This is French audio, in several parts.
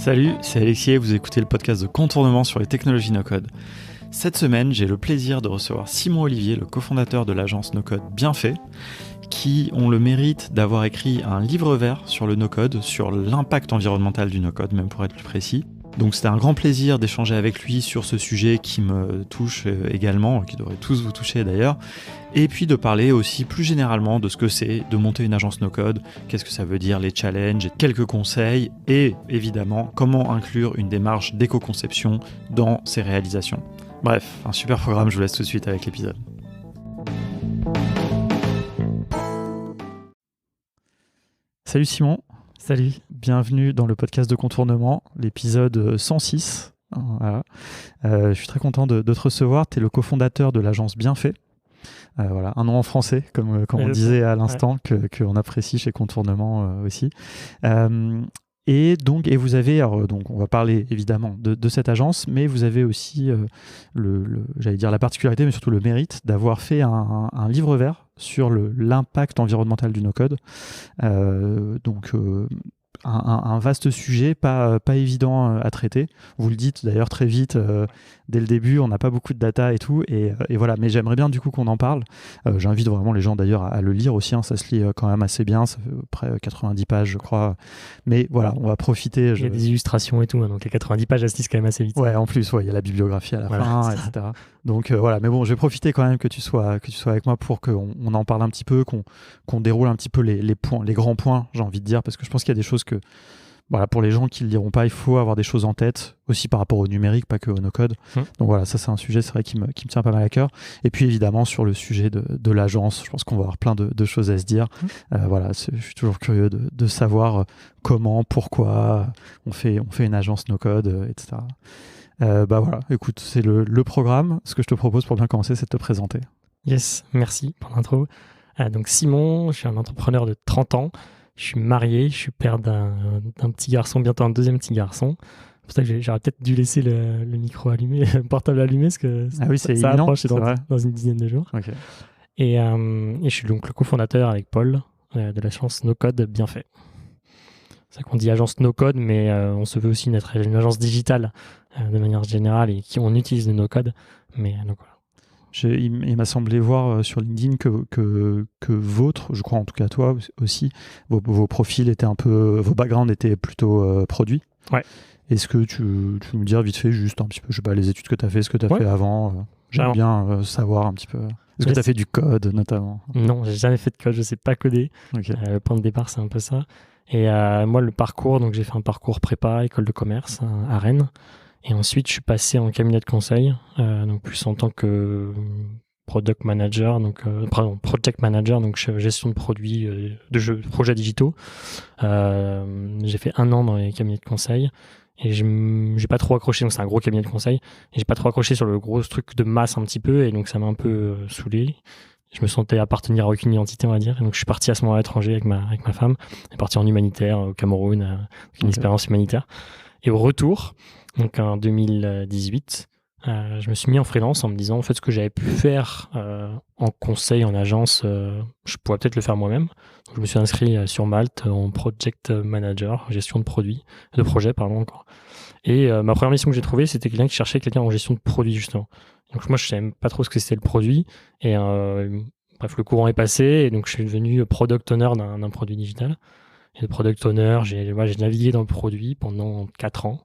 Salut, c'est Alexis et vous écoutez le podcast de Contournement sur les technologies no-code. Cette semaine, j'ai le plaisir de recevoir Simon Olivier, le cofondateur de l'agence no-code Bienfait, qui ont le mérite d'avoir écrit un livre vert sur le no-code, sur l'impact environnemental du no-code, même pour être plus précis. Donc c'était un grand plaisir d'échanger avec lui sur ce sujet qui me touche également, qui devrait tous vous toucher d'ailleurs, et puis de parler aussi plus généralement de ce que c'est de monter une agence no-code, qu'est-ce que ça veut dire, les challenges, quelques conseils, et évidemment comment inclure une démarche d'éco-conception dans ses réalisations. Bref, un super programme, je vous laisse tout de suite avec l'épisode. Salut Simon. Salut. Bienvenue dans le podcast de Contournement, l'épisode 106. Voilà. Je suis très content de te recevoir. Tu es le cofondateur de l'agence Bienfait. Voilà, un nom en français, comme on disait à l'instant, qu'on apprécie chez Contournement aussi. Et vous avez, donc on va parler évidemment de cette agence, mais vous avez aussi j'allais dire la particularité, mais surtout le mérite d'avoir fait un livre vert sur l'impact environnemental du no-code. Un vaste sujet, pas évident à traiter. Vous le dites d'ailleurs très vite, dès le début, on n'a pas beaucoup de data et tout, et voilà. Mais j'aimerais bien du coup qu'on en parle. J'invite vraiment les gens d'ailleurs à le lire aussi, hein, ça se lit quand même assez bien, ça fait près 90 pages je crois. Mais voilà, on va profiter. Il y a des illustrations et tout, hein, donc les 90 pages, elles se lisent quand même assez vite. Ouais, en plus, il y a la bibliographie à la fin, etc. Donc voilà, mais bon, je vais profiter quand même que tu sois avec moi pour qu'on en parle un petit peu, qu'on déroule un petit peu les points, les grands points, j'ai envie de dire, parce que je pense qu'il y a des choses que, voilà, pour les gens qui ne le liront pas, il faut avoir des choses en tête, aussi par rapport au numérique, pas que au no-code. Donc voilà, ça c'est un sujet, c'est vrai, qui me tient pas mal à cœur. Et puis évidemment, sur le sujet de l'agence, je pense qu'on va avoir plein de choses à se dire. Voilà, je suis toujours curieux de savoir comment, pourquoi on fait une agence no-code, etc. Voilà, écoute, c'est le programme. Ce que je te propose pour bien commencer, c'est de te présenter. Yes, merci pour l'intro. Donc Simon, je suis un entrepreneur de 30 ans. Je suis marié, je suis père d'un petit garçon, bientôt un deuxième petit garçon. C'est pour ça que j'aurais peut-être dû laisser le micro allumé, le portable allumé, parce que ça approche dans une dizaine de jours. Okay. Et je suis donc le cofondateur avec Paul de l'agence no-code Bienfait. C'est ça qu'on dit agence no-code, mais on se veut aussi être une agence digitale de manière générale et on utilise le no-code. Mais donc voilà. Il m'a semblé voir sur LinkedIn que votre, je crois en tout cas toi aussi, vos profils étaient vos backgrounds étaient plutôt produits. Ouais. Est-ce que tu peux me dire vite fait juste un petit peu, je sais pas, les études que tu as fait, ce que tu as fait avant J'aime bien savoir un petit peu. Est-ce que tu as fait du code notamment? Non, j'ai jamais fait de code, je sais pas coder. Okay. Le point de départ, c'est un peu ça. Et moi, le parcours, donc j'ai fait un parcours prépa, école de commerce à Rennes. Et ensuite, je suis passé en cabinet de conseil, donc plus en tant que product manager, project manager, donc gestion de produits, projets digitaux. J'ai fait 1 an dans les cabinets de conseil et j'ai pas trop accroché, donc c'est un gros cabinet de conseil, et j'ai pas trop accroché sur le gros truc de masse un petit peu, et donc ça m'a un peu saoulé. Je me sentais appartenir à aucune identité, on va dire, et donc je suis parti à ce moment-là à l'étranger avec ma femme. On est parti en humanitaire au Cameroun, une expérience humanitaire. Et au retour, donc en 2018, je me suis mis en freelance en me disant en fait ce que j'avais pu faire en conseil, en agence, je pourrais peut-être le faire moi-même. Donc, je me suis inscrit sur Malte en project manager, gestion de projet encore. Et ma première mission que j'ai trouvée, c'était quelqu'un qui cherchait quelqu'un en gestion de produit justement. Donc moi je savais même pas trop ce que c'était le produit, et bref, le courant est passé, et donc je suis devenu product owner d'un produit digital. Et le product owner, j'ai navigué dans le produit pendant 4 ans.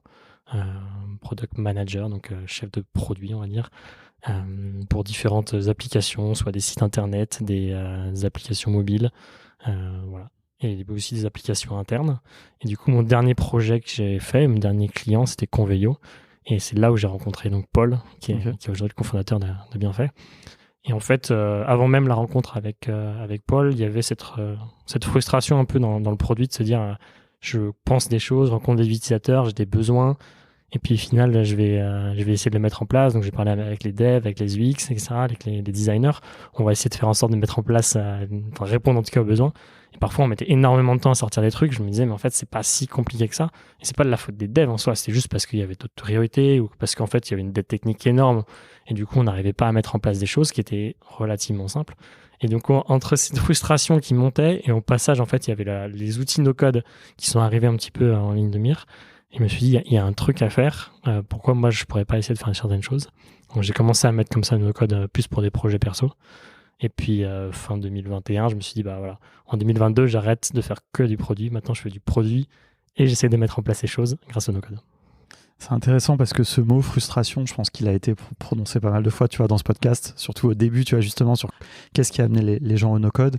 Product manager, donc chef de produit, on va dire, pour différentes applications, soit des sites internet, des applications mobiles, voilà. Et aussi des applications internes. Et du coup, mon dernier projet que j'ai fait, mon dernier client, c'était Conveyo. Et c'est là où j'ai rencontré donc Paul, qui est aujourd'hui le cofondateur de Bienfait. Et en fait, avant même la rencontre avec Paul, il y avait cette frustration un peu dans le produit, de se dire je pense des choses, rencontre des utilisateurs, j'ai des besoins, et puis au final, je vais essayer de les mettre en place. Donc, j'ai parlé avec les devs, avec les UX, etc., avec les designers. On va essayer de faire en sorte de mettre en place, répondre en tout cas aux besoins. Et parfois, on mettait énormément de temps à sortir des trucs. Je me disais, mais en fait, c'est pas si compliqué que ça. Et c'est pas de la faute des devs en soi. C'était juste parce qu'il y avait d'autres priorités, ou parce qu'en fait, il y avait une dette technique énorme. Et du coup, on n'arrivait pas à mettre en place des choses qui étaient relativement simples. Et donc, entre cette frustration qui montait et au passage, en fait, il y avait les outils no-code qui sont arrivés un petit peu en ligne de mire. Et je me suis dit, il y a un truc à faire. Pourquoi moi, je pourrais pas essayer de faire certaines choses? Donc, j'ai commencé à mettre comme ça nos codes plus pour des projets perso. Et puis, fin 2021, je me suis dit, bah voilà, en 2022, j'arrête de faire que du produit. Maintenant, je fais du produit et j'essaie de mettre en place les choses grâce à nos codes. C'est intéressant parce que ce mot frustration, je pense qu'il a été prononcé pas mal de fois, tu vois, dans ce podcast, surtout au début, tu vois, justement, sur qu'est-ce qui a amené les gens au no-code.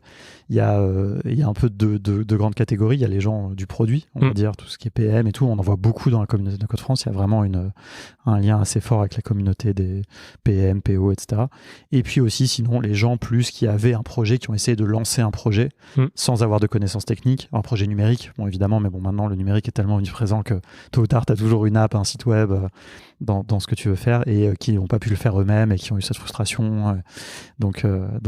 Il y a un peu de grandes catégories. Il y a les gens du produit, on va dire, tout ce qui est PM et tout. On en voit beaucoup dans la communauté No-code France. Il y a vraiment un lien assez fort avec la communauté des PM, PO, etc. Et puis aussi, sinon, les gens plus qui avaient un projet, qui ont essayé de lancer un projet sans avoir de connaissances techniques. Un projet numérique, bon, évidemment, mais bon, maintenant, le numérique est tellement omniprésent que tôt ou tard, tu as toujours une app, un site web dans ce que tu veux faire et qui n'ont pas pu le faire eux-mêmes et qui ont eu cette frustration. Donc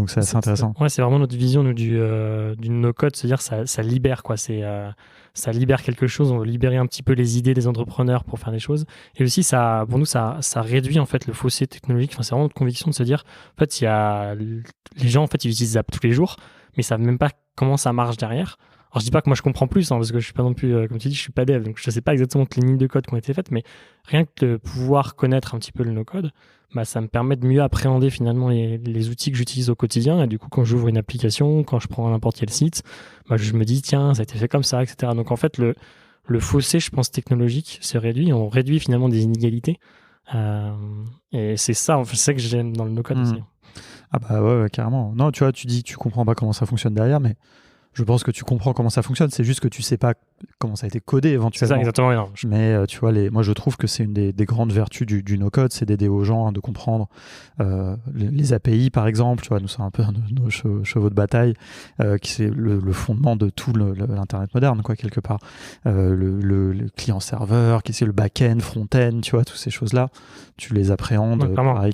c'est assez intéressant. Ouais, c'est vraiment notre vision nous, du no-code, c'est-à-dire ça libère, quoi. Ça libère quelque chose, on veut libérer un petit peu les idées des entrepreneurs pour faire des choses. Et aussi, pour nous, ça réduit en fait le fossé technologique. Enfin, c'est vraiment notre conviction de se dire, en fait, les gens, en fait, ils utilisent Zap tous les jours, mais ils savent même pas comment ça marche derrière. Alors, je dis pas que moi je comprends plus, parce que je suis pas non plus, comme tu dis, je suis pas dev, donc je sais pas exactement toutes les lignes de code qui ont été faites, mais rien que de pouvoir connaître un petit peu le no-code, bah, ça me permet de mieux appréhender finalement les outils que j'utilise au quotidien. Et du coup, quand j'ouvre une application, quand je prends n'importe quel site, bah, je me dis, tiens, ça a été fait comme ça, etc. Donc en fait, le fossé, je pense, technologique se réduit. On réduit finalement des inégalités. Et c'est ça, en fait, c'est ça que j'aime dans le no-code aussi. Ah bah ouais, carrément. Non, tu vois, tu dis que tu comprends pas comment ça fonctionne derrière, mais je pense que tu comprends comment ça fonctionne. C'est juste que tu sais pas comment ça a été codé éventuellement. C'est ça, exactement. Non. Mais tu vois, moi je trouve que c'est une des grandes vertus du no-code, c'est d'aider aux gens de comprendre les API par exemple. Tu vois, nous c'est un peu nos chevaux de bataille, qui c'est le fondement de tout l'internet moderne, quoi, quelque part. Le client-serveur, qui c'est le back-end, front-end, tu vois, toutes ces choses-là, tu les appréhendes. Pareil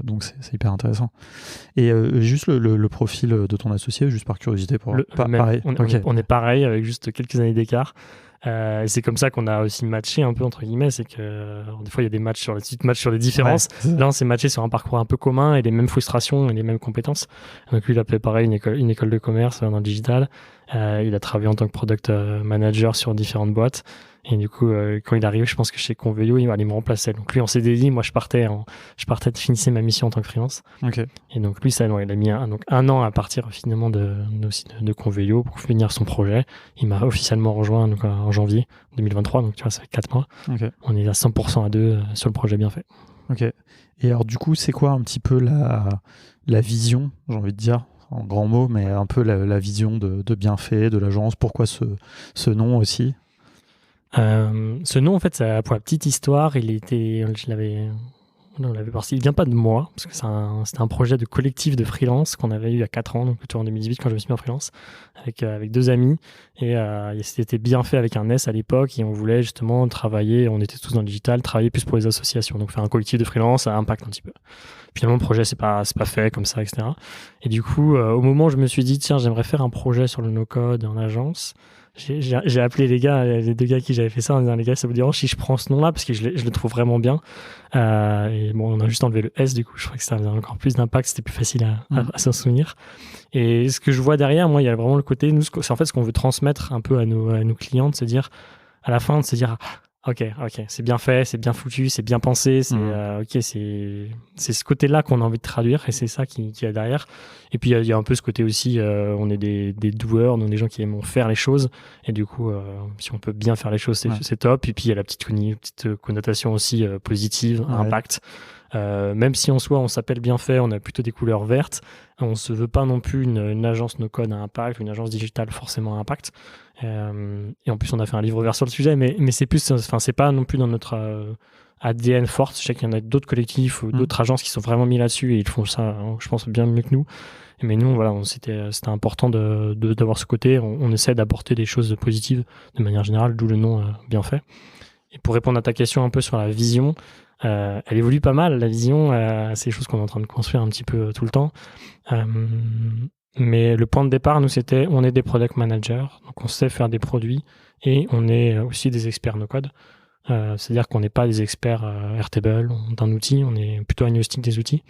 donc c'est hyper intéressant. Et juste le profil de ton associé, juste par curiosité, pareil. On est pareil avec juste quelques années d'écart. C'est comme ça qu'on a aussi matché un peu entre guillemets, c'est que des fois il y a des matchs sur les différences. Ouais, là on s'est matché sur un parcours un peu commun et les mêmes frustrations et les mêmes compétences. Donc lui il a fait pareil une école de commerce dans le digital. Il a travaillé en tant que product manager sur différentes boîtes. Et du coup, quand il arrive, je pense que chez Conveyo, il allait me remplacer. Donc lui, on s'est dit, moi, je partais de finir ma mission en tant que freelance. Okay. Et donc lui, ça, non, il a mis un an à partir finalement de Conveyo pour finir son projet. Il m'a officiellement rejoint donc, en janvier 2023. Donc tu vois, ça fait 4 mois. Okay. On est à 100% à deux sur le projet bien fait. Ok. Et alors du coup, c'est quoi un petit peu la vision, j'ai envie de dire, en grands mots, mais un peu la vision de Bienfait, de l'agence? Pourquoi ce nom aussi? Ce nom, en fait, pour la petite histoire, il vient pas de moi, parce que c'était un projet de collectif de freelance qu'on avait eu il y a 4 ans, donc plutôt en 2018 quand je me suis mis en freelance, avec 2 amis. Et c'était bien fait avec un S à l'époque, et on voulait justement travailler, on était tous dans le digital, travailler plus pour les associations, donc faire un collectif de freelance à impact un petit peu. Finalement, le projet, c'est pas fait comme ça, etc. Et du coup, au moment où je me suis dit, tiens, j'aimerais faire un projet sur le no-code en agence, j'ai appelé les 2 gars qui j'avais fait ça en disant, les gars, ça vous dérange si je prends ce nom-là, parce que je le trouve vraiment bien. Et bon, on a juste enlevé le S, du coup, je crois que ça avait encore plus d'impact, c'était plus facile à s'en souvenir. Et ce que je vois derrière, moi, il y a vraiment le côté, nous, c'est en fait ce qu'on veut transmettre un peu à nos clients, de se dire, à la fin, de se dire, ok, c'est bien fait, c'est bien foutu, c'est bien pensé, c'est ce côté-là qu'on a envie de traduire, et c'est ça qui est derrière. Et puis il y a un peu ce côté aussi, on est des doueurs, donc des gens qui aiment faire les choses, et du coup, si on peut bien faire les choses, c'est top. Et puis il y a la petite connotation aussi positive, impact. Même si en soi on s'appelle Bienfait, on a plutôt des couleurs vertes, on se veut pas non plus une agence no-code à impact, une agence digitale forcément à impact. Et en plus on a fait un livre ouvert sur le sujet, mais c'est plus, enfin c'est pas non plus dans notre ADN forte. Je sais qu'il y en a d'autres collectifs ou d'autres agences qui sont vraiment mis là-dessus et ils font ça, je pense, bien mieux que nous. Mais nous, voilà, c'était important d'avoir ce côté. On essaie d'apporter des choses positives de manière générale, d'où le nom Bienfait. Et pour répondre à ta question un peu sur la vision, elle évolue pas mal, la vision. C'est des choses qu'on est en train de construire un petit peu tout le temps. Mais le point de départ, nous, c'était on est des product managers, donc on sait faire des produits et on est aussi des experts no-code. C'est-à-dire qu'on n'est pas des experts Airtable d'un outil, on est plutôt agnostique des outils.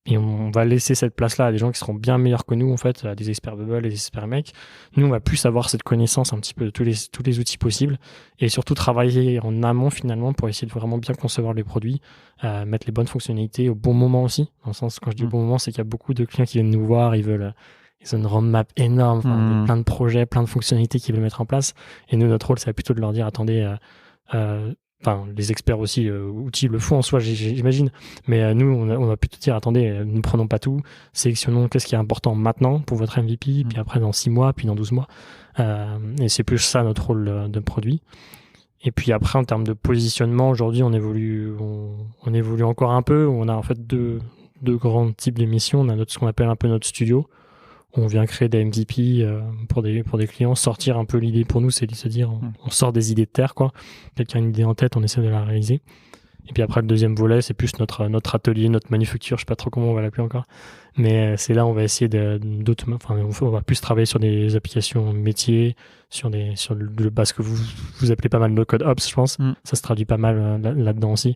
Et on va laisser cette place-là à des gens qui seront bien meilleurs que nous, en fait, à des experts Bubble et des experts Make. Nous, on va plus avoir cette connaissance un petit peu de tous les outils possibles et surtout travailler en amont, finalement, pour essayer de vraiment bien concevoir les produits, mettre les bonnes fonctionnalités au bon moment aussi. Dans le sens, quand je dis au bon moment, c'est qu'il y a beaucoup de clients qui viennent nous voir, ils ont une roadmap énorme, plein de projets, plein de fonctionnalités qu'ils veulent mettre en place. Et nous, notre rôle, c'est plutôt de leur dire, attendez, les experts aussi outils le font en soi, j'imagine. Mais nous, on va plutôt dire, attendez, ne prenons pas tout, sélectionnons qu'est-ce qui est important maintenant pour votre MVP, puis après dans 6 mois, puis dans 12 mois. Et c'est plus ça notre rôle de produit. Et puis après, en termes de positionnement, aujourd'hui, on évolue encore un peu. On a en fait deux grands types de missions. On a ce qu'on appelle un peu notre studio. On vient créer des MVP pour des clients, sortir un peu l'idée pour nous, c'est de se dire on sort des idées de terre, quoi. Quelqu'un a une idée en tête, on essaie de la réaliser. Et puis après, le deuxième volet, c'est plus notre atelier, notre manufacture, je sais pas trop comment on va l'appeler encore. Mais c'est là où on va essayer on va plus travailler sur des applications métiers, sur le bas, ce que vous appelez pas mal no code ops, je pense. Ça se traduit pas mal là-dedans aussi.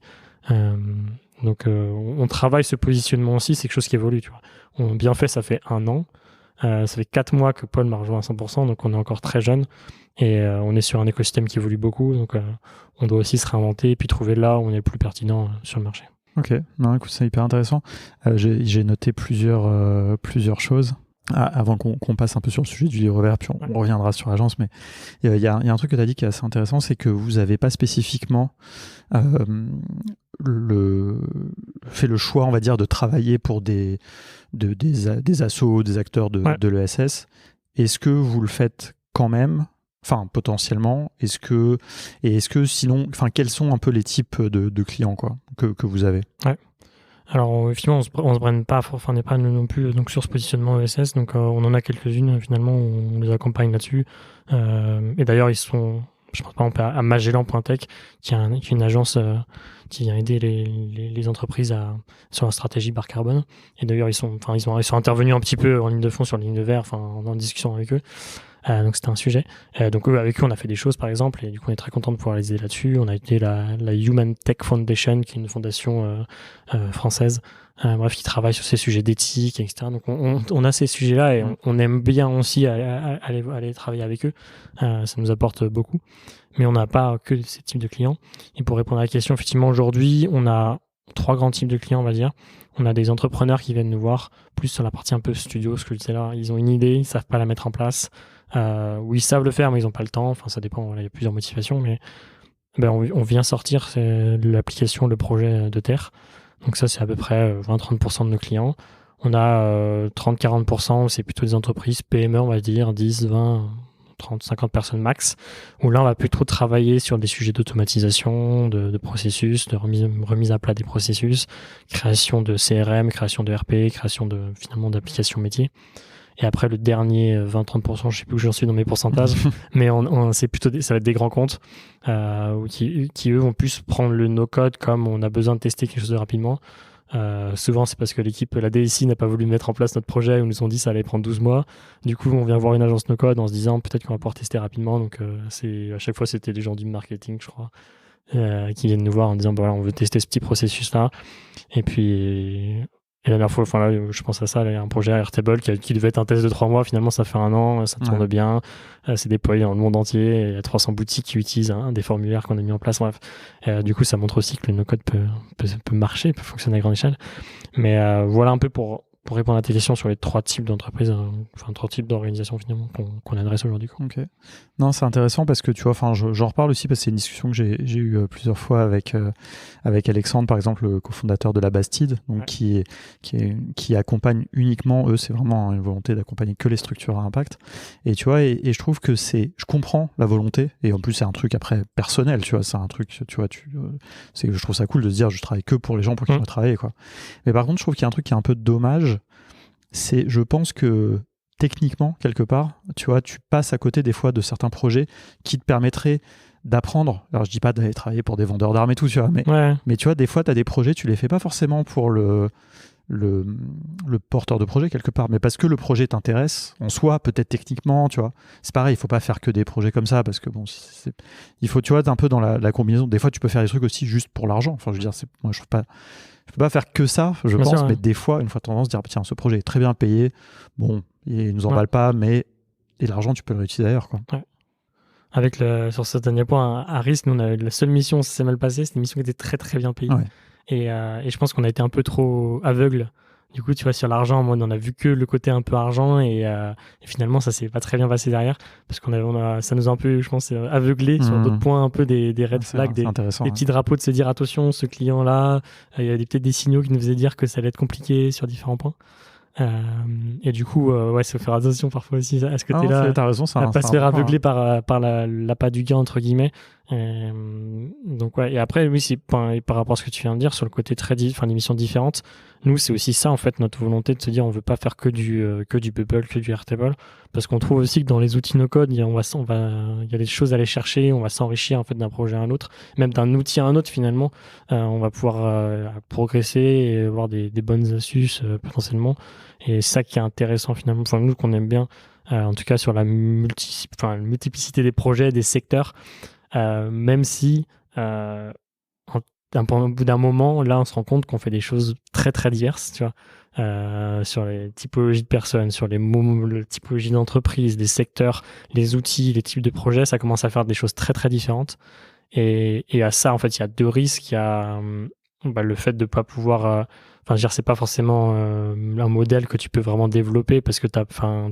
Donc on travaille ce positionnement aussi, c'est quelque chose qui évolue, tu vois. On bien fait, ça fait 1 an. Ça fait 4 mois que Paul m'a rejoint à 100%, donc on est encore très jeune et on est sur un écosystème qui évolue beaucoup, donc on doit aussi se réinventer et puis trouver là où on est le plus pertinent sur le marché. Ok, non, écoute, c'est hyper intéressant. J'ai noté plusieurs choses. Avant qu'on passe un peu sur le sujet du livre vert, puis on reviendra sur l'agence, mais il y a un truc que tu as dit qui est assez intéressant, c'est que vous n'avez pas spécifiquement fait le choix, on va dire, de travailler pour des assos, des acteurs de l'ESS. Est-ce que vous le faites quand même, enfin potentiellement, est-ce que sinon, enfin quels sont un peu les types de clients quoi, que vous avez? Ouais. Alors effectivement, on se brenne pas, on n'est pas non plus donc sur ce positionnement ESS, donc on en a quelques-unes finalement, on les accompagne là-dessus. Et d'ailleurs ils sont, je pense par exemple à Magellan.tech, qui est une agence qui vient aider les entreprises sur la stratégie bas carbone. Et d'ailleurs ils sont intervenus un petit peu en ligne de fond sur la ligne de vert, en discussion avec eux. Donc c'était un sujet. Donc avec eux on a fait des choses par exemple, et du coup on est très content de pouvoir les aider là-dessus. On a été la Human Tech Foundation, qui est une fondation française, qui travaille sur ces sujets d'éthique, etc. Donc on a ces sujets-là et on aime bien aussi aller travailler avec eux. Ça nous apporte beaucoup. Mais on n'a pas que ces types de clients. Et pour répondre à la question, effectivement aujourd'hui on a 3 grands types de clients, on va dire. On a des entrepreneurs qui viennent nous voir plus sur la partie un peu studio, ce que je disais là. Ils ont une idée, ils savent pas la mettre en place. Ou ils savent le faire mais ils n'ont pas le temps, ça dépend, il y a plusieurs motivations, mais on vient sortir l'application, le projet de terre, donc ça c'est à peu près 20-30% de nos clients. On a 30-40%, c'est plutôt des entreprises PME, on va dire 10, 20, 30, 50 personnes max, où là on va plutôt travailler sur des sujets d'automatisation, de processus, de remise à plat des processus, création de CRM, création de RP, création finalement d'applications métiers. Et après, le dernier 20-30%, je sais plus où j'en suis dans mes pourcentages, mais c'est plutôt ça va être des grands comptes qui eux vont plus prendre le no-code comme on a besoin de tester quelque chose de rapidement. Souvent, c'est parce que la DSI n'a pas voulu mettre en place notre projet, où ils nous ont dit que ça allait prendre 12 mois. Du coup, on vient voir une agence no-code en se disant peut-être qu'on va pouvoir tester rapidement. Donc, à chaque fois, c'était des gens du marketing, je crois, qui viennent nous voir en disant voilà, on veut tester ce petit processus-là. Et puis... Et la dernière fois, je pense à ça, il y a un projet Airtable qui devait être un test de 3 mois, finalement ça fait 1 an, ça tourne bien, c'est déployé dans le monde entier, il y a 300 boutiques qui utilisent des formulaires qu'on a mis en place, bref. Du coup, ça montre aussi que le no-code peut marcher, peut fonctionner à grande échelle. Mais voilà un peu pour répondre à tes questions sur les 3 types d'entreprises, 3 types d'organisations finalement qu'on adresse aujourd'hui. Ok. Non, c'est intéressant parce que tu vois, j'en reparle aussi parce que c'est une discussion que j'ai eue plusieurs fois avec Alexandre, par exemple, le cofondateur de la Bastide, donc qui accompagne uniquement, eux, c'est vraiment une volonté d'accompagner que les structures à impact. Et tu vois, et je trouve que je comprends la volonté, et en plus c'est un truc après personnel, tu vois, c'est un truc, tu vois, je trouve ça cool de se dire je travaille que pour les gens pour qui je dois travailler, quoi. Mais par contre, je trouve qu'il y a un truc qui est un peu dommage. Je pense que techniquement, quelque part, tu vois, tu passes à côté des fois de certains projets qui te permettraient d'apprendre. Alors, je dis pas d'aller travailler pour des vendeurs d'armes et tout, tu vois, mais tu vois, des fois, tu as des projets, tu les fais pas forcément pour le porteur de projet quelque part, mais parce que le projet t'intéresse en soi, peut-être techniquement, tu vois. C'est pareil, il faut pas faire que des projets comme ça, parce que bon, il faut, tu vois, un peu dans la combinaison. Des fois, tu peux faire des trucs aussi juste pour l'argent. Enfin, je veux dire, moi, je peux pas faire que ça, je Bien pense, sûr, mais ouais. des fois, une fois de temps en temps, se dire, tiens, ce projet est très bien payé, bon, il nous emballe pas, mais et l'argent, tu peux le réutiliser ailleurs, quoi. Ouais. Sur ce dernier point, à risque, nous, on a eu la seule mission où ça s'est mal passé, c'était une mission qui était très très bien payée. Ouais. Et je pense qu'on a été un peu trop aveugle. Du coup, tu vois, sur l'argent, en mode, on a vu que le côté un peu argent et finalement, ça s'est pas très bien passé derrière parce ça nous a un peu, je pense, aveuglé sur d'autres points, un peu des red flags, C'est intéressant. des petits drapeaux de se dire attention, ce client-là, il y a peut-être des signaux qui nous faisaient dire que ça allait être compliqué sur différents points. Et du coup, ouais, il faut faire attention parfois aussi à ce côté-là. T'as raison, À pas se faire aveugler par l'appât du gain, entre guillemets. Donc, ouais. Et après, oui, par rapport à ce que tu viens de dire sur le côté les missions différentes, nous, c'est aussi ça, en fait, notre volonté de se dire on veut pas faire que du Bubble, que du Airtable. Parce qu'on trouve aussi que dans les outils no-code, il y a des choses à aller chercher, on va s'enrichir, en fait, d'un projet à un autre, même d'un outil à un autre, finalement. On va pouvoir progresser et avoir des bonnes astuces, potentiellement. Et c'est ça qui est intéressant, finalement. Enfin, nous, qu'on aime bien, en tout cas sur la multiplicité des projets, des secteurs, même si au bout d'un moment, là, on se rend compte qu'on fait des choses très très diverses, tu vois, sur les typologies de personnes, sur les typologies d'entreprises, les secteurs, les outils, les types de projets, ça commence à faire des choses très très différentes. Et à ça, en fait, il y a deux risques. Il y a le fait de ne pas pouvoir. Enfin, je veux dire, c'est pas forcément un modèle que tu peux vraiment développer parce que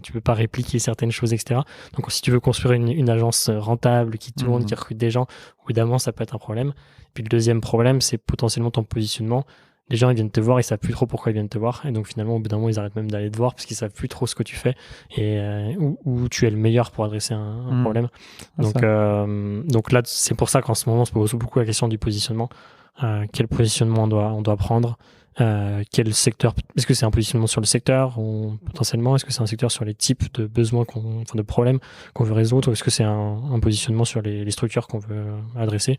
tu peux pas répliquer certaines choses, etc. Donc, si tu veux construire une agence rentable qui tourne, qui recrute des gens, évidemment, ça peut être un problème. Puis le deuxième problème, c'est potentiellement ton positionnement. Les gens, ils viennent te voir, ils savent plus trop pourquoi ils viennent te voir. Et donc, finalement, au bout d'un moment, ils arrêtent même d'aller te voir parce qu'ils savent plus trop ce que tu fais et où tu es le meilleur pour adresser un problème. Donc là, c'est pour ça qu'en ce moment, on se pose beaucoup la question du positionnement. Quel positionnement on doit prendre? Quel secteur? Est-ce que c'est un positionnement sur le secteur ou potentiellement? Est-ce que c'est un secteur sur les types de besoins, de problèmes qu'on veut résoudre? Ou est-ce que c'est un positionnement sur les structures qu'on veut adresser?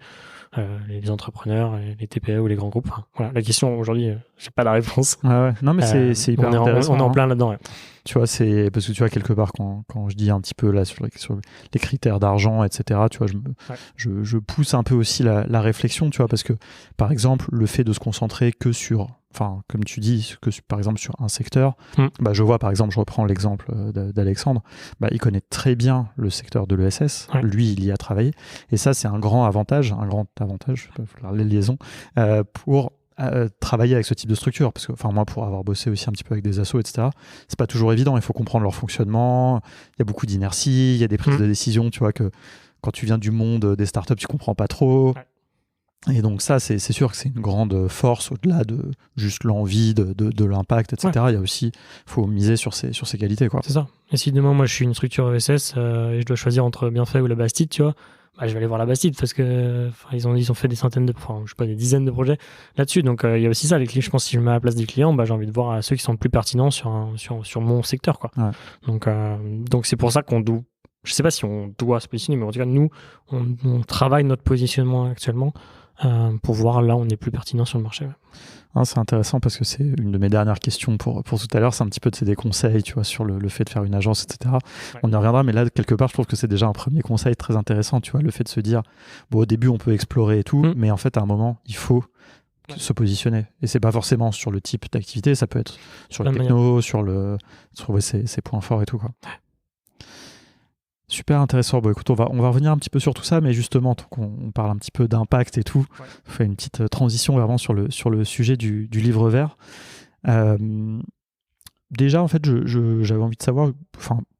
Les entrepreneurs, les TPE ou les grands groupes. Enfin, voilà, la question aujourd'hui, j'ai pas la réponse. Ouais. Non, mais c'est hyper intéressant. On est en plein là-dedans. Ouais. Tu vois, c'est parce que tu vois quelque part quand je dis un petit peu là sur les critères d'argent, etc. Tu vois, je pousse un peu aussi la réflexion, tu vois, parce que par exemple le fait de se concentrer que sur, enfin comme tu dis, par exemple sur un secteur, je vois par exemple, je reprends l'exemple d'Alexandre, il connaît très bien le secteur de l'ESS, lui il y a travaillé, et ça c'est un grand avantage, les liaisons pour travailler avec ce type de structure, parce que moi pour avoir bossé aussi un petit peu avec des assos, etc., c'est pas toujours évident, il faut comprendre leur fonctionnement, il y a beaucoup d'inertie, il y a des prises de décision, tu vois, que quand tu viens du monde des startups tu comprends pas trop, et donc ça c'est sûr que c'est une grande force au-delà de juste l'envie de l'impact, etc. Il y a aussi, faut miser sur ces qualités, quoi. C'est ça. Et si demain moi je suis une structure ESS et je dois choisir entre Bienfait ou la Bastide, tu vois, je vais aller voir la Bastide parce que ils ont fait des des dizaines de projets là-dessus. Donc il y a aussi ça, les clients. Je pense que si je me mets à la place des clients, j'ai envie de voir ceux qui sont le plus pertinents sur mon secteur, quoi. Donc c'est pour ça qu'on doit. Je sais pas si on doit se positionner, mais en tout cas nous on travaille notre positionnement actuellement pour voir là où on est plus pertinent sur le marché. Ouais. C'est intéressant parce que c'est une de mes dernières questions pour tout à l'heure, c'est un petit peu des conseils, tu vois, sur le fait de faire une agence, etc. On y reviendra, mais là, quelque part, je trouve que c'est déjà un premier conseil très intéressant, tu vois, le fait de se dire, au début, on peut explorer et tout, mais en fait, à un moment, il faut se positionner. Et c'est pas forcément sur le type d'activité, ça peut être sur le techno, sur trouver ses points forts et tout, quoi. Super intéressant. Bon, écoute, on va revenir un petit peu sur tout ça, mais justement, tant qu'on parle un petit peu d'impact et tout, on fait une petite transition vraiment sur le sujet du livre vert. Déjà, en fait, j'avais envie de savoir,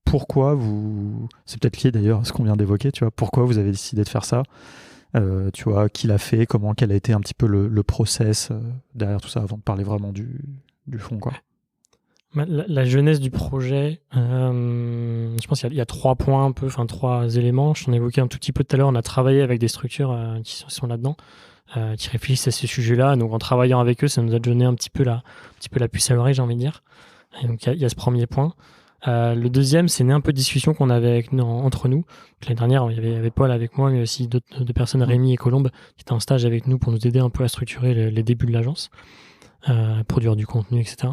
pourquoi c'est peut-être lié d'ailleurs à ce qu'on vient d'évoquer, tu vois, pourquoi vous avez décidé de faire ça, tu vois, qui l'a fait, quel a été un petit peu le process derrière tout ça, avant de parler vraiment du fond, quoi. La jeunesse du projet, je pense qu'il y a 3 points un peu, 3 éléments. Je t'en ai évoqué un tout petit peu tout à l'heure. On a travaillé avec des structures qui sont là-dedans, qui réfléchissent à ces sujets-là. Donc en travaillant avec eux, ça nous a donné un petit peu la puce à l'oreille, j'ai envie de dire. Et donc il y a ce premier point. Le deuxième, c'est un peu de discussion qu'on avait entre nous. L'année dernière, il y avait Paul avec moi, mais aussi d'autres personnes, Rémi et Colombe, qui étaient en stage avec nous pour nous aider un peu à structurer les débuts de l'agence. produire du contenu, etc.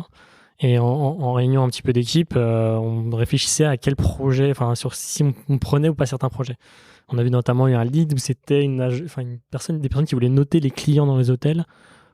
Et en réunion un petit peu d'équipe, on réfléchissait à quel projet, enfin sur si on prenait ou pas certains projets. On avait notamment eu un lead où c'était des personnes qui voulaient noter les clients dans les hôtels,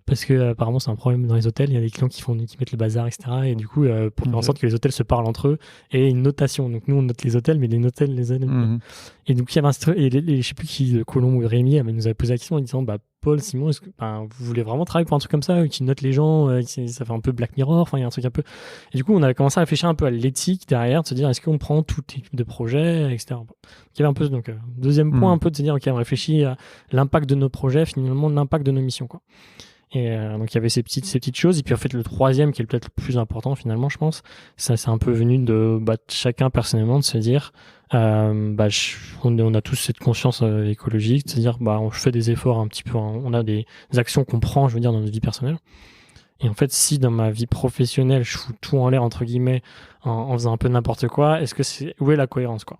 parce que apparemment c'est un problème dans les hôtels, il y a des clients qui mettent le bazar, etc. Et du coup, pour faire en sorte que les hôtels se parlent entre eux, et une notation. Donc nous on note les hôtels, mais les hôtels les hôtels. Et donc il y avait je sais plus qui, Colomb ou Rémi, nous avait posé la question en disant Paul, Simon, est-ce que vous voulez vraiment travailler pour un truc comme ça, qui note les gens, ça fait un peu Black Mirror, enfin il y a un truc un peu. Et du coup on avait commencé à réfléchir un peu à l'éthique derrière, de se dire est-ce qu'on prend tout type de projet, etc. Donc, il y avait un peu deuxième point un peu de se dire ok, on réfléchit à l'impact de nos projets, finalement l'impact de nos missions, quoi. Et donc il y avait ces petites choses. Et puis en fait le troisième qui est peut-être le plus important finalement, je pense, ça c'est un peu venu de chacun personnellement de se dire on a tous cette conscience écologique, c'est-à-dire on fait des efforts un petit peu, on a des actions qu'on prend, je veux dire, dans notre vie personnelle. Et en fait, si dans ma vie professionnelle je fous tout en l'air entre guillemets en faisant un peu n'importe quoi, où est la cohérence, quoi?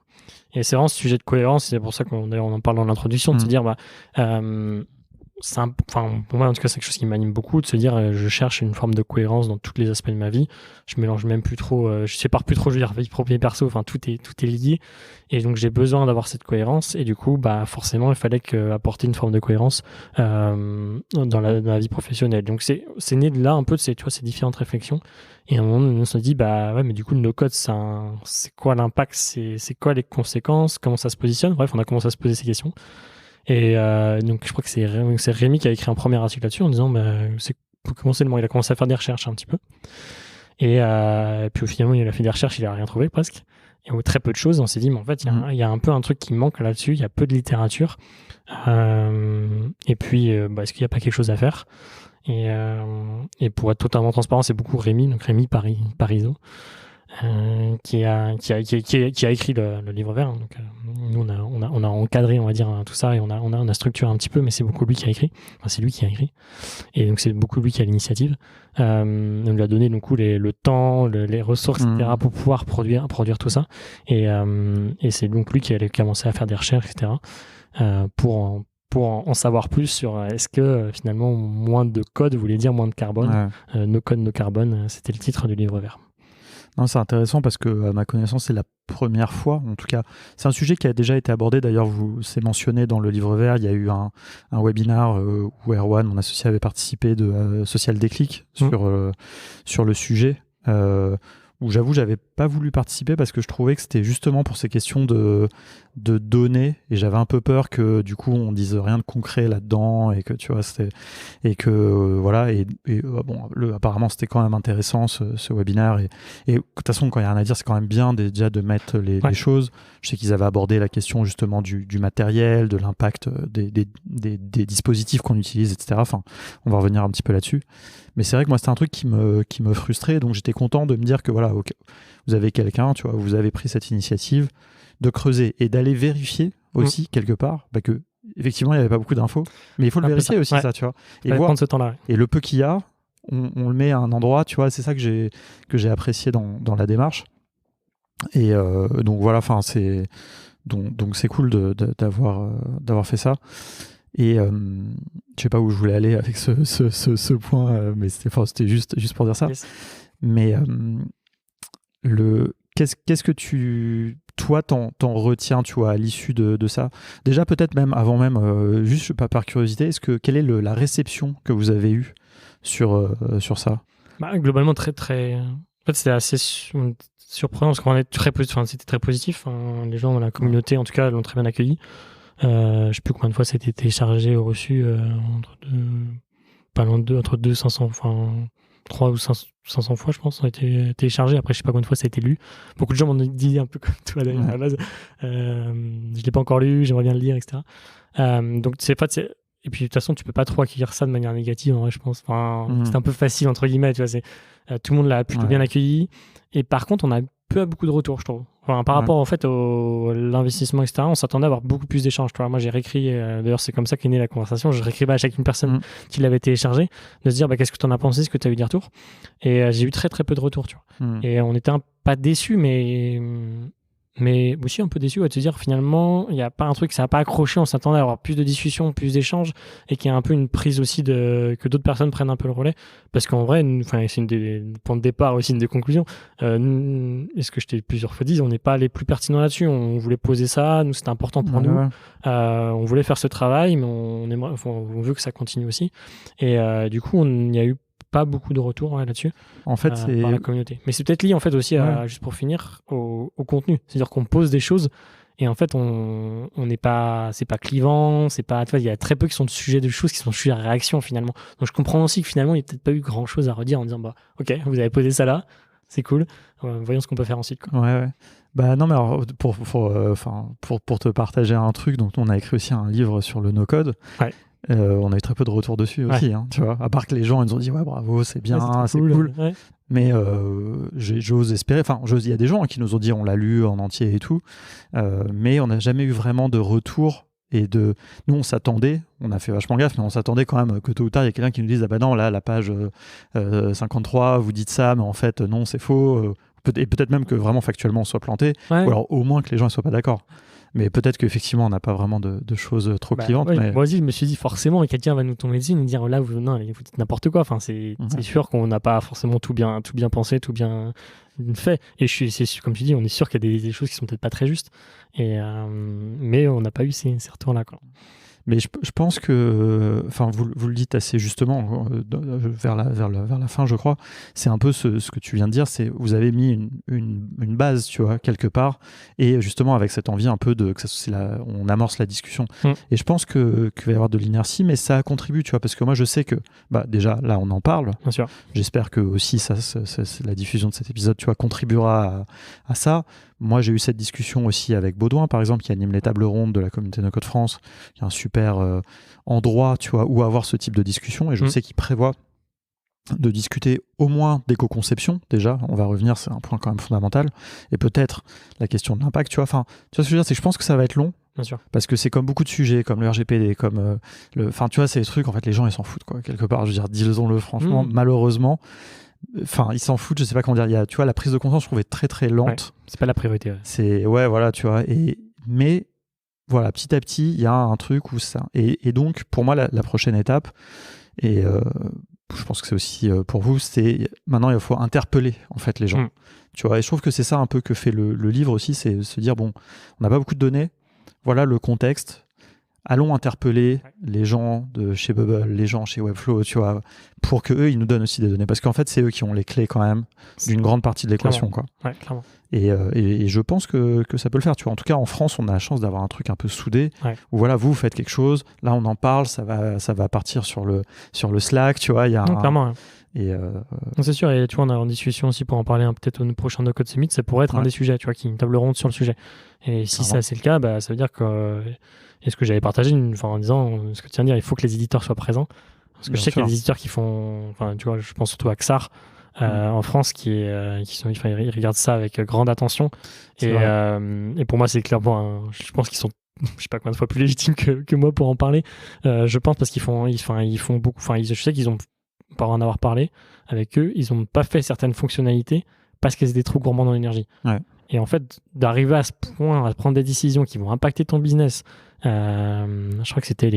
Et c'est vraiment ce sujet de cohérence. C'est pour ça qu'on en parle dans l'introduction, de se dire pour moi en tout cas c'est quelque chose qui m'anime beaucoup, de se dire je cherche une forme de cohérence dans tous les aspects de ma vie. Je mélange même plus trop, je sépare plus trop, je veux dire, vie pro et perso, enfin tout est lié, et donc j'ai besoin d'avoir cette cohérence. Et du coup forcément il fallait apporter une forme de cohérence dans la vie professionnelle. Donc c'est né de là un peu de ces différentes réflexions. Et à un moment on se dit ouais, mais du coup le no-code c'est quoi l'impact, c'est quoi les conséquences, comment ça se positionne. Bref, on a commencé à se poser ces questions. Et donc je crois que c'est Rémi qui a écrit un premier article là-dessus en disant pour commencer le moment, il a commencé à faire des recherches un petit peu, et puis finalement il a fait des recherches, il a rien trouvé presque, et très peu de choses. On s'est dit mais en fait il y a un peu un truc qui manque là-dessus, il y a peu de littérature, et puis est-ce qu'il n'y a pas quelque chose à faire? Et pour être totalement transparent, c'est beaucoup Rémi Parizeau, qui a écrit le livre vert. Donc nous on a encadré, on va dire, tout ça, et on a structuré un petit peu, mais c'est beaucoup lui qui a écrit. Enfin, c'est lui qui a écrit, et donc c'est beaucoup lui qui a l'initiative. On lui a donné donc le temps, les ressources, etc. pour pouvoir produire tout ça, et c'est donc lui qui a commencé à faire des recherches, etc. pour en savoir plus sur est-ce que finalement moins de code voulait dire moins de carbone. No code, no carbone, c'était le titre du livre vert. Non, c'est intéressant parce que, à ma connaissance, c'est la première fois, en tout cas, c'est un sujet qui a déjà été abordé. D'ailleurs, c'est mentionné dans le livre vert. Il y a eu un webinar où Erwan, mon associé, avait participé de Social Déclic sur le sujet. Où j'avoue, j'avais pas voulu participer parce que je trouvais que c'était justement pour ces questions de données, et j'avais un peu peur que du coup on dise rien de concret là-dedans, et que tu vois voilà, apparemment c'était quand même intéressant ce webinaire, et de toute façon quand il y a rien à dire, c'est quand même bien déjà de mettre les choses. Je sais qu'ils avaient abordé la question justement du matériel, de l'impact des dispositifs qu'on utilise, etc. Enfin, on va revenir un petit peu là-dessus. Mais c'est vrai que moi, c'était un truc qui me frustrait. Donc, j'étais content de me dire que voilà, okay, vous avez quelqu'un, tu vois, vous avez pris cette initiative de creuser et d'aller vérifier aussi quelque part que effectivement, il n'y avait pas beaucoup d'infos. Mais il faut le vérifier aussi, ça, tu vois. Et voir prendre ce temps-là. Et le peu qu'il y a, on le met à un endroit, tu vois. C'est ça que j'ai apprécié dans la démarche. Et donc voilà, enfin donc c'est cool d'avoir fait ça. Et je sais pas où je voulais aller avec ce point, mais c'était juste pour dire ça. Yes. Mais qu'est-ce que toi t'en retiens, tu vois, à l'issue de ça? Déjà peut-être même avant même, juste pas par curiosité, quelle est la réception que vous avez eue sur ça? Globalement très très. En fait, c'était assez surprenant parce qu'on est c'était très positif. Hein. Les gens dans la communauté, en tout cas, l'ont très bien accueilli. Je sais plus combien de fois ça a été téléchargé ou reçu, entre 200, enfin 3 ou 500 fois, je pense, ça a été téléchargé. Après, je sais pas combien de fois ça a été lu. Beaucoup de gens m'ont dit un peu comme toi d'ailleurs à la base. Je l'ai pas encore lu, j'aimerais bien le lire, etc. Donc et puis de toute façon, tu peux pas trop accueillir ça de manière négative, en vrai, je pense. Enfin, c'est un peu facile entre guillemets, tu vois. Tout le monde l'a plutôt bien accueilli. Et par contre, on a beaucoup de retours, je trouve. Enfin, par rapport en fait à l'investissement, etc., on s'attendait à avoir beaucoup plus d'échanges. Moi, j'ai réécrit, d'ailleurs, c'est comme ça qu'est née la conversation. Je réécrivais à chacune personne qui l'avait téléchargé, de se dire qu'est-ce que tu en as pensé, est-ce que tu as eu des retours. Et j'ai eu très très peu de retours, tu vois. Et on était pas déçus, mais mais aussi un peu déçu de se dire finalement il n'y a pas un truc, ça n'a pas accroché, on s'attendait à avoir plus de discussions, plus d'échanges et qu'il y a un peu une prise aussi que d'autres personnes prennent un peu le relais, parce qu'en vrai c'est une des points de départ aussi, une des conclusions. Est-ce que je t'ai plusieurs fois dit, on n'est pas les plus pertinents là-dessus, on voulait poser ça, nous c'était important pour nous, on voulait faire ce travail, mais on veut que ça continue aussi, et du coup il n'y a eu pas beaucoup de retours là-dessus en fait, par la communauté. Mais c'est peut-être lié en fait aussi, juste pour finir, au contenu. C'est-à-dire qu'on pose des choses et en fait on n'est pas, c'est pas clivant, c'est pas, tu vois, il y a très peu qui sont de sujets de choses qui sont sujets à réaction finalement. Donc je comprends aussi que finalement il n'y a peut-être pas eu grand-chose à redire en disant bah ok, vous avez posé ça là, c'est cool, voyons ce qu'on peut faire ensuite, quoi. Ouais. Bah non, mais alors, pour te partager un truc, donc on a écrit aussi un livre sur le no-code. Ouais. On a eu très peu de retours dessus aussi, hein, tu vois. À part que les gens ils nous ont dit ouais bravo, c'est bien, c'est cool. Ouais. Mais j'ose espérer. Enfin, il y a des gens qui nous ont dit on l'a lu en entier et tout, mais on n'a jamais eu vraiment de retour. Et nous, on s'attendait, on a fait vachement gaffe, mais on s'attendait quand même que tôt ou tard, il y a quelqu'un qui nous dise ah bah non, là, la page 53, vous dites ça, mais en fait, non, c'est faux. Et peut-être même que vraiment factuellement on soit planté, ou alors au moins que les gens ne soient pas d'accord. Mais peut-être qu'effectivement, on n'a pas vraiment de choses trop clivantes. Ouais, mais... Moi aussi, je me suis dit forcément, quelqu'un va nous tomber dessus et nous dire là, vous dites n'importe quoi. Enfin, c'est sûr qu'on n'a pas forcément tout bien pensé, tout bien fait. Et comme tu dis, on est sûr qu'il y a des choses qui sont peut-être pas très justes. Mais on n'a pas eu ces retours-là, quoi. Mais je pense que, enfin, vous le dites assez justement vers la fin, je crois. C'est un peu ce que tu viens de dire. C'est vous avez mis une base, tu vois, quelque part, et justement avec cette envie un peu on amorce la discussion. Et je pense qu'il va y avoir de l'inertie, mais ça contribue, tu vois, parce que moi je sais que, bah déjà là on en parle. Bien sûr. J'espère que aussi la diffusion de cet épisode, tu vois, contribuera à ça. Moi, j'ai eu cette discussion aussi avec Baudouin, par exemple, qui anime les tables rondes de la communauté No Code France, qui est un super endroit, tu vois, où avoir ce type de discussion. Et je sais qu'il prévoit de discuter au moins d'éco-conception, déjà. On va revenir, c'est un point quand même fondamental. Et peut-être la question de l'impact, tu vois. Enfin, tu vois ce que je veux dire, c'est que je pense que ça va être long. Bien sûr. Parce que c'est comme beaucoup de sujets, comme le RGPD, comme enfin, tu vois, c'est des trucs, en fait, les gens, ils s'en foutent, quoi, quelque part. Je veux dire, disons-le franchement, malheureusement. Enfin, ils s'en foutent, je sais pas comment dire. Tu vois, la prise de conscience, je trouvais très très lente. Ouais, c'est pas la priorité. Ouais. C'est voilà, tu vois. Mais voilà, petit à petit, il y a un truc où ça. Et donc, pour moi, la prochaine étape, et je pense que c'est aussi pour vous, c'est maintenant il faut interpeller en fait les gens. Tu vois, et je trouve que c'est ça un peu que fait le livre aussi, c'est se dire bon, on n'a pas beaucoup de données. Voilà le contexte. Allons interpeller les gens de chez Bubble, les gens chez Webflow, tu vois, pour qu'eux, ils nous donnent aussi des données. Parce qu'en fait, c'est eux qui ont les clés quand même d'une grande partie de l'équation, quoi. Ouais, clairement. Et je pense que ça peut le faire. Tu vois, en tout cas, en France, on a la chance d'avoir un truc un peu soudé, où voilà, vous faites quelque chose, là, on en parle, ça va partir sur le Slack, tu vois. Clairement, ouais. Et c'est sûr, et tu vois, on a en discussion aussi pour en parler peut-être au prochain No Code Summit, ça pourrait être un des sujets, tu vois, une table ronde sur le sujet. Et si ça c'est le cas, bah, ça veut dire que, et ce que j'avais partagé en disant, ce que tu viens de dire, il faut que les éditeurs soient présents. Parce que je sais qu'il y a des éditeurs qui font, enfin, tu vois, je pense surtout à XAR en France, ils regardent ça avec grande attention. Et pour moi, c'est clairement, je pense qu'ils sont, je sais pas combien de fois plus légitimes que moi pour en parler. Je pense parce qu'ils font beaucoup, je sais qu'ils ont, par en avoir parlé avec eux, ils n'ont pas fait certaines fonctionnalités parce qu'elles étaient trop gourmandes en énergie. Ouais. Et en fait, d'arriver à ce point, à prendre des décisions qui vont impacter ton business, je crois que c'était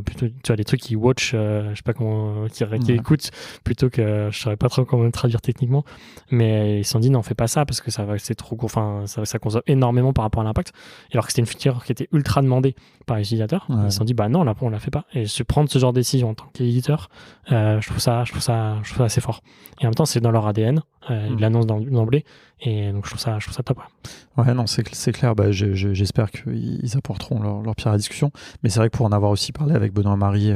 plutôt, tu vois, les trucs qui watch, je sais pas comment, qui écoutent, plutôt que, je saurais pas trop comment le traduire techniquement, mais ils se sont dit non, fais pas ça parce que c'est trop court, enfin, ça consomme énormément par rapport à l'impact. Et alors que c'était une feature qui était ultra demandée par les utilisateurs, ils se sont dit bah non, là, on la fait pas. Et se prendre ce genre de décision en tant qu'éditeur, je trouve ça assez fort. Et en même temps, c'est dans leur ADN, ils l'annoncent d'emblée. Et donc je trouve ça top. Ouais, non, c'est clair. Bah, j'espère qu'ils apporteront leur pierre à la discussion. Mais c'est vrai que pour en avoir aussi parlé avec Benoît Marie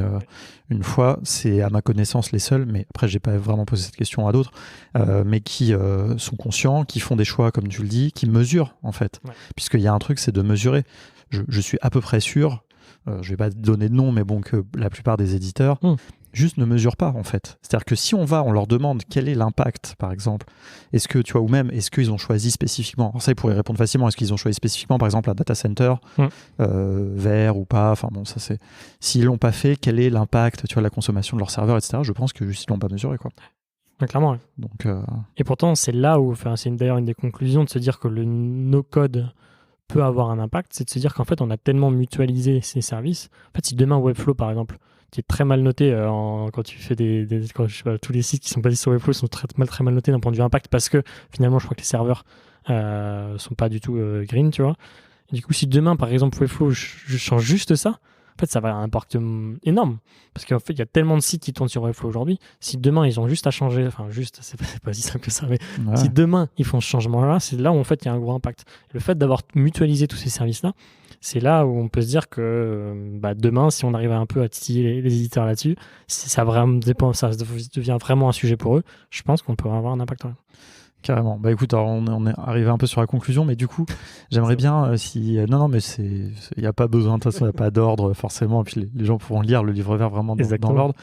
une fois, c'est à ma connaissance les seuls, mais après j'ai pas vraiment posé cette question à d'autres, mais qui sont conscients, qui font des choix, comme tu le dis, qui mesurent en fait. Ouais. Puisqu'il y a un truc, c'est de mesurer. Je suis à peu près sûr, je vais pas donner de nom, mais bon, que la plupart des éditeurs juste ne mesurent pas en fait. C'est-à-dire que si on leur demande quel est l'impact, par exemple, est-ce que tu vois, ou même est-ce qu'ils ont choisi spécifiquement, alors ça ils pourraient répondre facilement, est-ce qu'ils ont choisi spécifiquement par exemple un data center vert ou pas, enfin bon, ça c'est, s'ils l'ont pas fait, quel est l'impact, tu vois, la consommation de leur serveur, etc. Je pense que juste ils l'ont pas mesuré, quoi. Ouais, clairement, ouais. Donc, Et pourtant, c'est là où, c'est d'ailleurs une des conclusions de se dire que le no-code peut avoir un impact, c'est de se dire qu'en fait, on a tellement mutualisé ces services. En fait, si demain Webflow, par exemple, qui est très mal noté quand tu fais quand, je sais pas, tous les sites qui sont basés sur Webflow sont très mal notés d'un point de vue impact parce que finalement, je crois que les serveurs sont pas du tout green, tu vois. Et du coup, si demain, par exemple, Webflow, je change juste ça, en fait, ça va avoir un impact énorme. Parce qu'en fait, il y a tellement de sites qui tournent sur Webflow aujourd'hui. Si demain, ils ont juste à changer, c'est pas si simple que ça, mais ouais. si demain, ils font ce changement-là, c'est là où, en fait, il y a un gros impact. Le fait d'avoir mutualisé tous ces services-là, c'est là où on peut se dire que demain, si on arrive un peu à titiller les éditeurs là-dessus, si ça devient vraiment un sujet pour eux, je pense qu'on peut avoir un impact. Ouais. Carrément. Bah écoute, alors on est arrivé un peu sur la conclusion, mais du coup, j'aimerais bien si non, mais il n'y a pas besoin, de toute façon, il n'y a pas d'ordre forcément, et puis les gens pourront lire le livre vert vraiment dans l'ordre.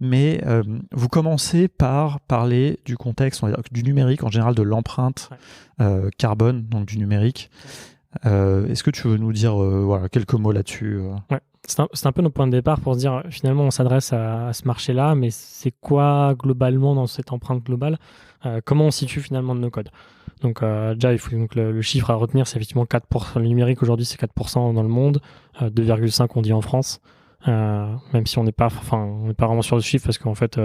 Mais vous commencez par parler du contexte, on va dire, du numérique, en général de l'empreinte carbone, donc du numérique. Est-ce que tu veux nous dire quelques mots là-dessus Ouais. C'est un peu notre point de départ pour se dire, finalement, on s'adresse à ce marché-là, mais c'est quoi globalement dans cette empreinte globale comment on situe finalement de nos codes. Donc déjà, il faut donc le chiffre à retenir, c'est effectivement 4%. Le numérique aujourd'hui, c'est 4% dans le monde, 2,5% on dit en France, même si on n'est pas vraiment sur le chiffre parce qu'en fait,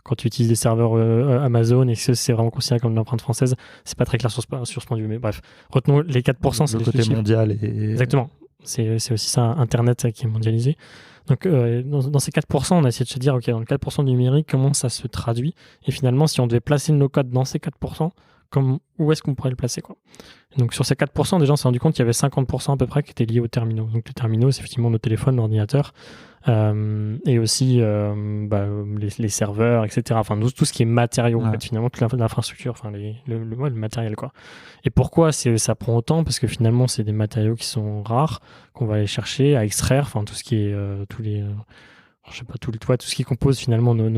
quand tu utilises des serveurs Amazon et que c'est vraiment considéré comme une empreinte française, c'est pas très clair sur ce point de vue. Mais bref, retenons les 4%, c'est le côté mondial. Exactement. C'est aussi ça, Internet qui est mondialisé. Donc, dans ces 4%, on a essayé de se dire, OK, dans le 4% du numérique, comment ça se traduit ? Et finalement, si on devait placer nos codes dans ces 4%, où est-ce qu'on pourrait le placer, quoi ? Donc, sur ces 4%, déjà, on s'est rendu compte qu'il y avait 50% à peu près qui étaient liés aux terminaux. Donc, les terminaux, c'est effectivement nos téléphones, l'ordinateur, et aussi les serveurs, etc. Enfin, tout ce qui est matériaux, en fait, finalement, toute l'infrastructure, le matériel, quoi. Et pourquoi ça prend autant ? Parce que finalement, c'est des matériaux qui sont rares, qu'on va aller chercher à extraire, enfin, tout ce qui est tout ce qui compose finalement nos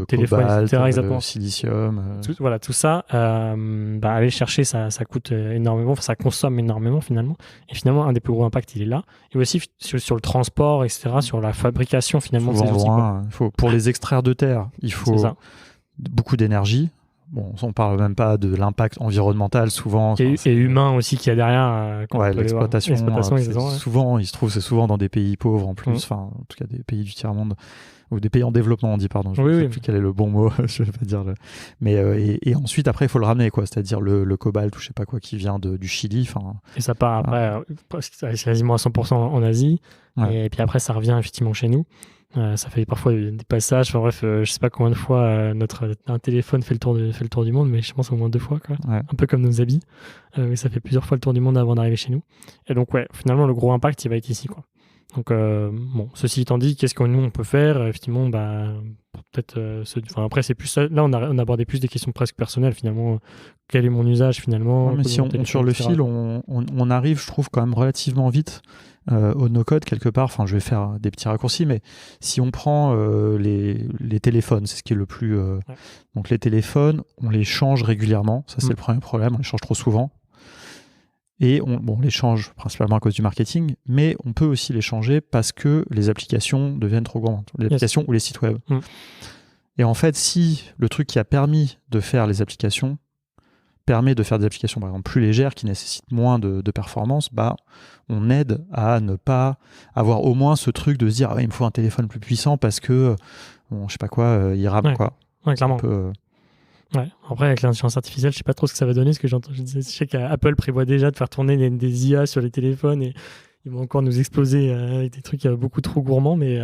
téléphones, cobalt, etc. Exactement. Le silicium. Tout ça, aller chercher, ça coûte énormément, ça consomme énormément finalement. Et finalement, un des plus gros impacts, il est là. Et aussi sur le transport, etc., sur la fabrication finalement de ces outils. Pour les extraire de terre, il faut beaucoup d'énergie. Bon, on parle même pas de l'impact environnemental souvent. Et humain aussi qu'il y a derrière. L'exploitation. Souvent, c'est souvent dans des pays pauvres en plus, en tout cas des pays du tiers-monde, ou des pays en développement, on dit, pardon. Je ne sais plus quel est le bon mot, je vais pas dire. Mais, et ensuite, après, il faut le ramener, quoi. C'est-à-dire le cobalt ou je sais pas quoi qui vient du Chili. Et ça part après, c'est quasiment à 100% en Asie. Ouais. Et puis après, ça revient effectivement chez nous. Ça fait parfois des passages. Je sais pas combien de fois un téléphone fait le tour du monde, mais je pense au moins 2 fois, quoi. Ouais. Un peu comme nos habits. Ça fait plusieurs fois le tour du monde avant d'arriver chez nous. Et donc, finalement, le gros impact, il va être ici, quoi. Donc, ceci étant dit, qu'est-ce que nous on peut faire ? Effectivement, peut-être. Après, c'est plus là, on abordait plus des questions presque personnelles, finalement. Quel est mon usage, finalement ? Non, mais si on sur le fil, on arrive, je trouve, quand même relativement vite au no-code quelque part. Enfin, je vais faire des petits raccourcis, mais si on prend les téléphones, c'est ce qui est le plus... Donc les téléphones, on les change régulièrement. Ça, c'est le premier problème. On les change trop souvent. Et on les change principalement à cause du marketing, mais on peut aussi les changer parce que les applications deviennent trop grandes. Les applications ou les sites web. Et en fait, si le truc qui a permis de faire les applications permet de faire des applications par exemple plus légères qui nécessitent moins de performance, on aide à ne pas avoir au moins ce truc de se dire il me faut un téléphone plus puissant parce que je sais pas quoi, il rame quoi. Ouais, clairement. Après avec l'intelligence artificielle, je sais pas trop ce que ça va donner, ce que j'entends. Je sais qu'Apple prévoit déjà de faire tourner des IA sur les téléphones et ils vont encore nous exploser avec des trucs beaucoup trop gourmands, mais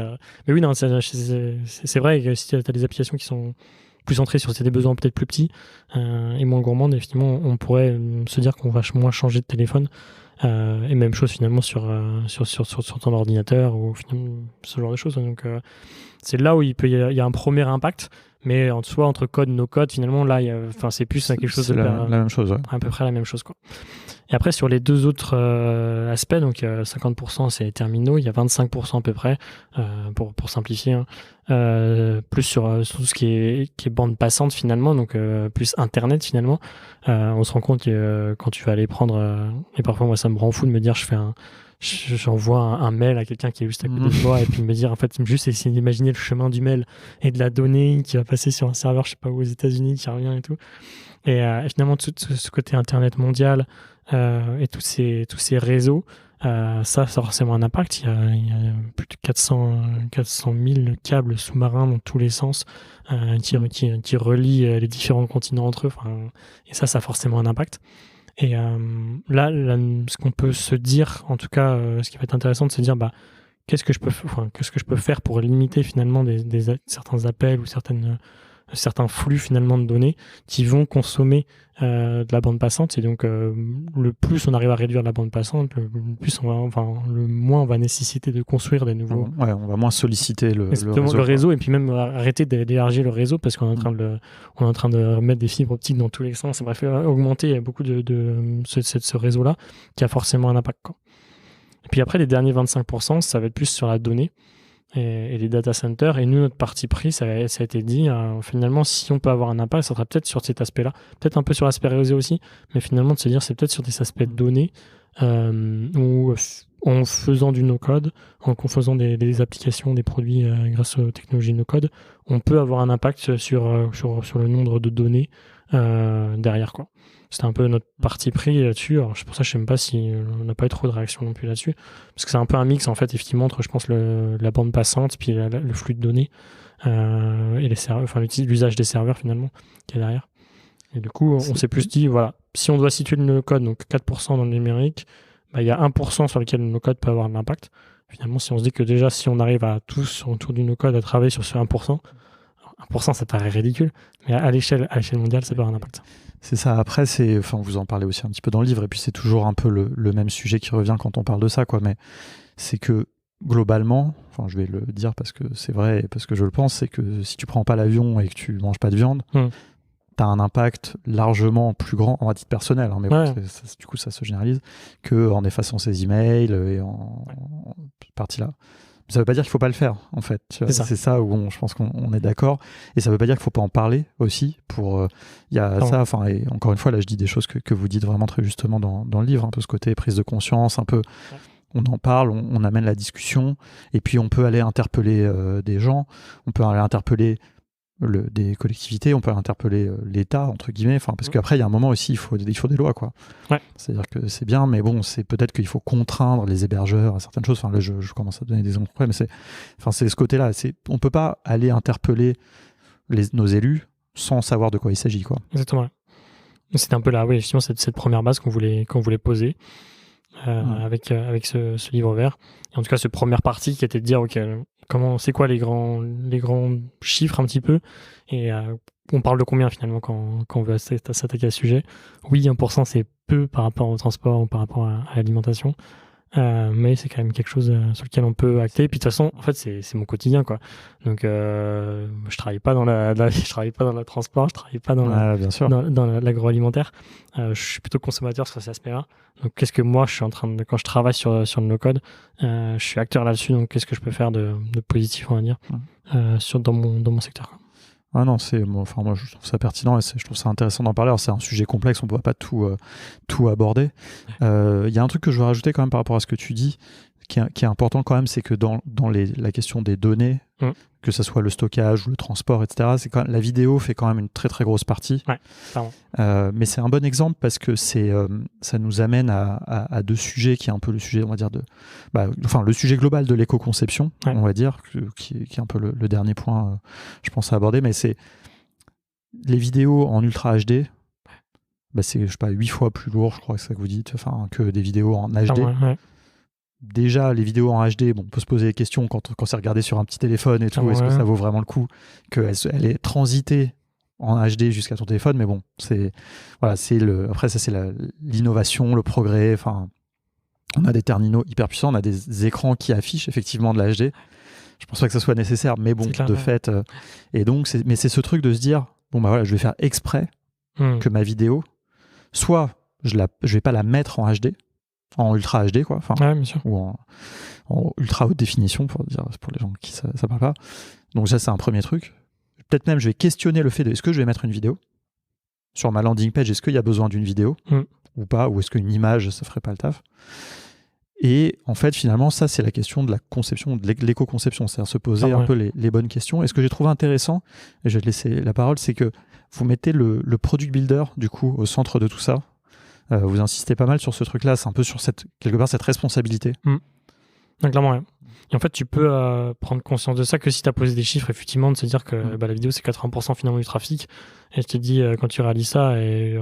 oui, non, c'est vrai que si tu as des applications qui sont plus centrées sur des besoins peut-être plus petits et moins gourmandes, effectivement, on pourrait se dire qu'on va moins changer de téléphone. Et même chose finalement sur ton ordinateur ou finalement, ce genre de choses. Donc c'est là où il y a un premier impact, mais entre code, no code, finalement là, c'est plus quelque chose la même chose, ouais. À peu près la même chose, quoi. Et après sur les deux autres aspects, donc 50% c'est les terminaux, il y a 25% à peu près pour simplifier, plus sur tout ce qui est bande passante finalement, donc plus internet finalement. On se rend compte que quand tu vas aller prendre et parfois moi ça me rend fou de me dire je j'envoie un mail à quelqu'un qui est juste à côté de moi et puis me dire, en fait, juste essayer d'imaginer le chemin du mail et de la donnée qui va passer sur un serveur, je sais pas où, aux États-Unis, qui revient et tout. Et finalement, tout ce côté Internet mondial et tous ces réseaux, ça a forcément un impact. Il y a plus de 400 000 câbles sous-marins dans tous les sens qui relient les différents continents entre eux. Et ça a forcément un impact. Et là, ce qu'on peut se dire, en tout cas, ce qui va être intéressant de se dire, qu'est-ce que je peux faire pour limiter finalement certains appels ou certains flux finalement de données qui vont consommer de la bande passante. Et donc, le plus on arrive à réduire la bande passante, le moins on va nécessiter de construire des nouveaux... Ouais, on va moins solliciter le réseau, et puis même arrêter d'élargir le réseau parce qu'on est en train de mettre des fibres optiques dans tous les sens. Bref, augmenter beaucoup de ce réseau-là qui a forcément un impact, quoi. Et puis après, les derniers 25%, ça va être plus sur la donnée et les data centers. Et nous, notre parti pris, ça a été dit, finalement, si on peut avoir un impact, ça sera peut-être sur cet aspect-là, peut-être un peu sur l'aspect réseau aussi, mais finalement, de se dire, c'est peut-être sur des aspects de données où, en faisant du no-code, en faisant des applications, des produits grâce aux technologies no-code, on peut avoir un impact sur le nombre de données derrière, quoi. C'était un peu notre parti pris là-dessus. Alors, pour ça, je ne sais même pas si on n'a pas eu trop de réaction non plus là-dessus. Parce que c'est un peu un mix, en fait, effectivement, entre, je pense, la bande passante, puis le flux de données, et les serveurs, enfin, l'usage des serveurs, finalement, qui est derrière. Et du coup, on s'est plus dit, voilà, si on doit situer le no-code, donc 4% dans le numérique, il y a 1% sur lequel le no-code peut avoir de l'impact. Finalement, si on se dit que déjà, si on arrive à tous, autour du no-code, à travailler sur ce 1%, 1%, ça paraît ridicule, mais à l'échelle mondiale, ça peut avoir un impact. C'est ça. Après, vous en parlez aussi un petit peu dans le livre, et puis c'est toujours un peu le même sujet qui revient quand on parle de ça, quoi. Mais c'est que globalement, je vais le dire parce que c'est vrai et parce que je le pense, c'est que si tu prends pas l'avion et que tu manges pas de viande, tu as un impact largement plus grand, à titre personnel, hein, mais bon, du coup ça se généralise, qu'en effaçant ses emails et en partie là. Ça veut pas dire qu'il faut pas le faire, en fait. C'est ça où je pense qu'on est d'accord. Et ça veut pas dire qu'il faut pas en parler aussi. Il y a ça, et encore une fois, là, je dis des choses que vous dites vraiment très justement dans le livre, un peu ce côté prise de conscience, un peu, on en parle, on amène la discussion, et puis on peut aller interpeller des gens, on peut aller interpeller des collectivités, on peut interpeller l'État, entre guillemets, parce qu'après il y a un moment aussi il faut des lois, quoi. C'est-à-dire que c'est bien, mais bon, c'est peut-être qu'il faut contraindre les hébergeurs à certaines choses. Là je commence à donner des exemples, mais c'est ce côté-là, on peut pas aller interpeller nos élus sans savoir de quoi il s'agit, quoi. Exactement. C'était un peu là, oui, effectivement, cette première base qu'on voulait poser avec ce livre vert. Et en tout cas, cette première partie qui était de dire, ok, c'est quoi les grands chiffres un petit peu, et on parle de combien finalement quand on veut s'attaquer à ce sujet. Oui, 1% c'est peu par rapport au transport ou par rapport à l'alimentation, mais c'est quand même quelque chose sur lequel on peut acter. Et puis de toute façon, en fait, c'est mon quotidien, quoi. Donc, je travaille pas dans je travaille pas dans le transport, je travaille pas dans l'agroalimentaire. Je suis plutôt consommateur sur cet aspect-là. Donc, qu'est-ce que moi, je suis en train de, quand je travaille sur le no-code, je suis acteur là-dessus. Donc, qu'est-ce que je peux faire de positif, on va dire, dans mon secteur, quoi. Ah non, moi je trouve ça pertinent et je trouve ça intéressant d'en parler. Alors c'est un sujet complexe, on ne peut pas tout aborder. Il y a un truc que je veux rajouter quand même par rapport à ce que tu dis, qui est important quand même, c'est que dans la question des données, que ce soit le stockage ou le transport, etc., la vidéo fait quand même une très très grosse partie. Mais c'est un bon exemple parce que ça nous amène à deux sujets, qui est un peu le sujet, on va dire, le sujet global de l'éco-conception, on va dire, qui est un peu le dernier point, je pense, à aborder, mais c'est les vidéos en Ultra HD. C'est, je sais pas, 8 fois plus lourd, je crois que c'est ça que vous dites, que des vidéos en HD. Déjà, les vidéos en HD, on peut se poser des questions quand c'est regardé sur un petit téléphone et tout, est-ce que ça vaut vraiment le coup qu'elle est transitée en HD jusqu'à ton téléphone, mais bon, après ça c'est l'innovation, le progrès, on a des terminaux hyper puissants, on a des écrans qui affichent effectivement de la HD. Je pense pas que ça soit nécessaire, mais bon, clair, fait, et donc, c'est ce truc de se dire, je vais faire exprès que ma vidéo, soit je vais pas la mettre en HD, en Ultra HD, quoi, bien sûr. Ou en ultra haute définition, pour les gens qui ça parle pas. Donc ça, c'est un premier truc. Peut-être même, je vais questionner le fait de est-ce que je vais mettre une vidéo sur ma landing page, est-ce qu'il y a besoin d'une vidéo ou pas, ou est-ce qu'une image, ça ferait pas le taf. Et en fait, finalement, ça, c'est la question de la conception, de l'éco-conception, c'est-à-dire se poser un peu les bonnes questions. Et ce que j'ai trouvé intéressant, et je vais te laisser la parole, c'est que vous mettez le product builder, du coup, au centre de tout ça. Vous insistez pas mal sur ce truc-là, c'est un peu sur quelque part cette responsabilité. Donc, clairement, ouais. Et en fait, tu peux prendre conscience de ça que si tu as posé des chiffres, effectivement, de se dire que la vidéo, c'est 80% finalement du trafic. Et je te dis, quand tu réalises ça, et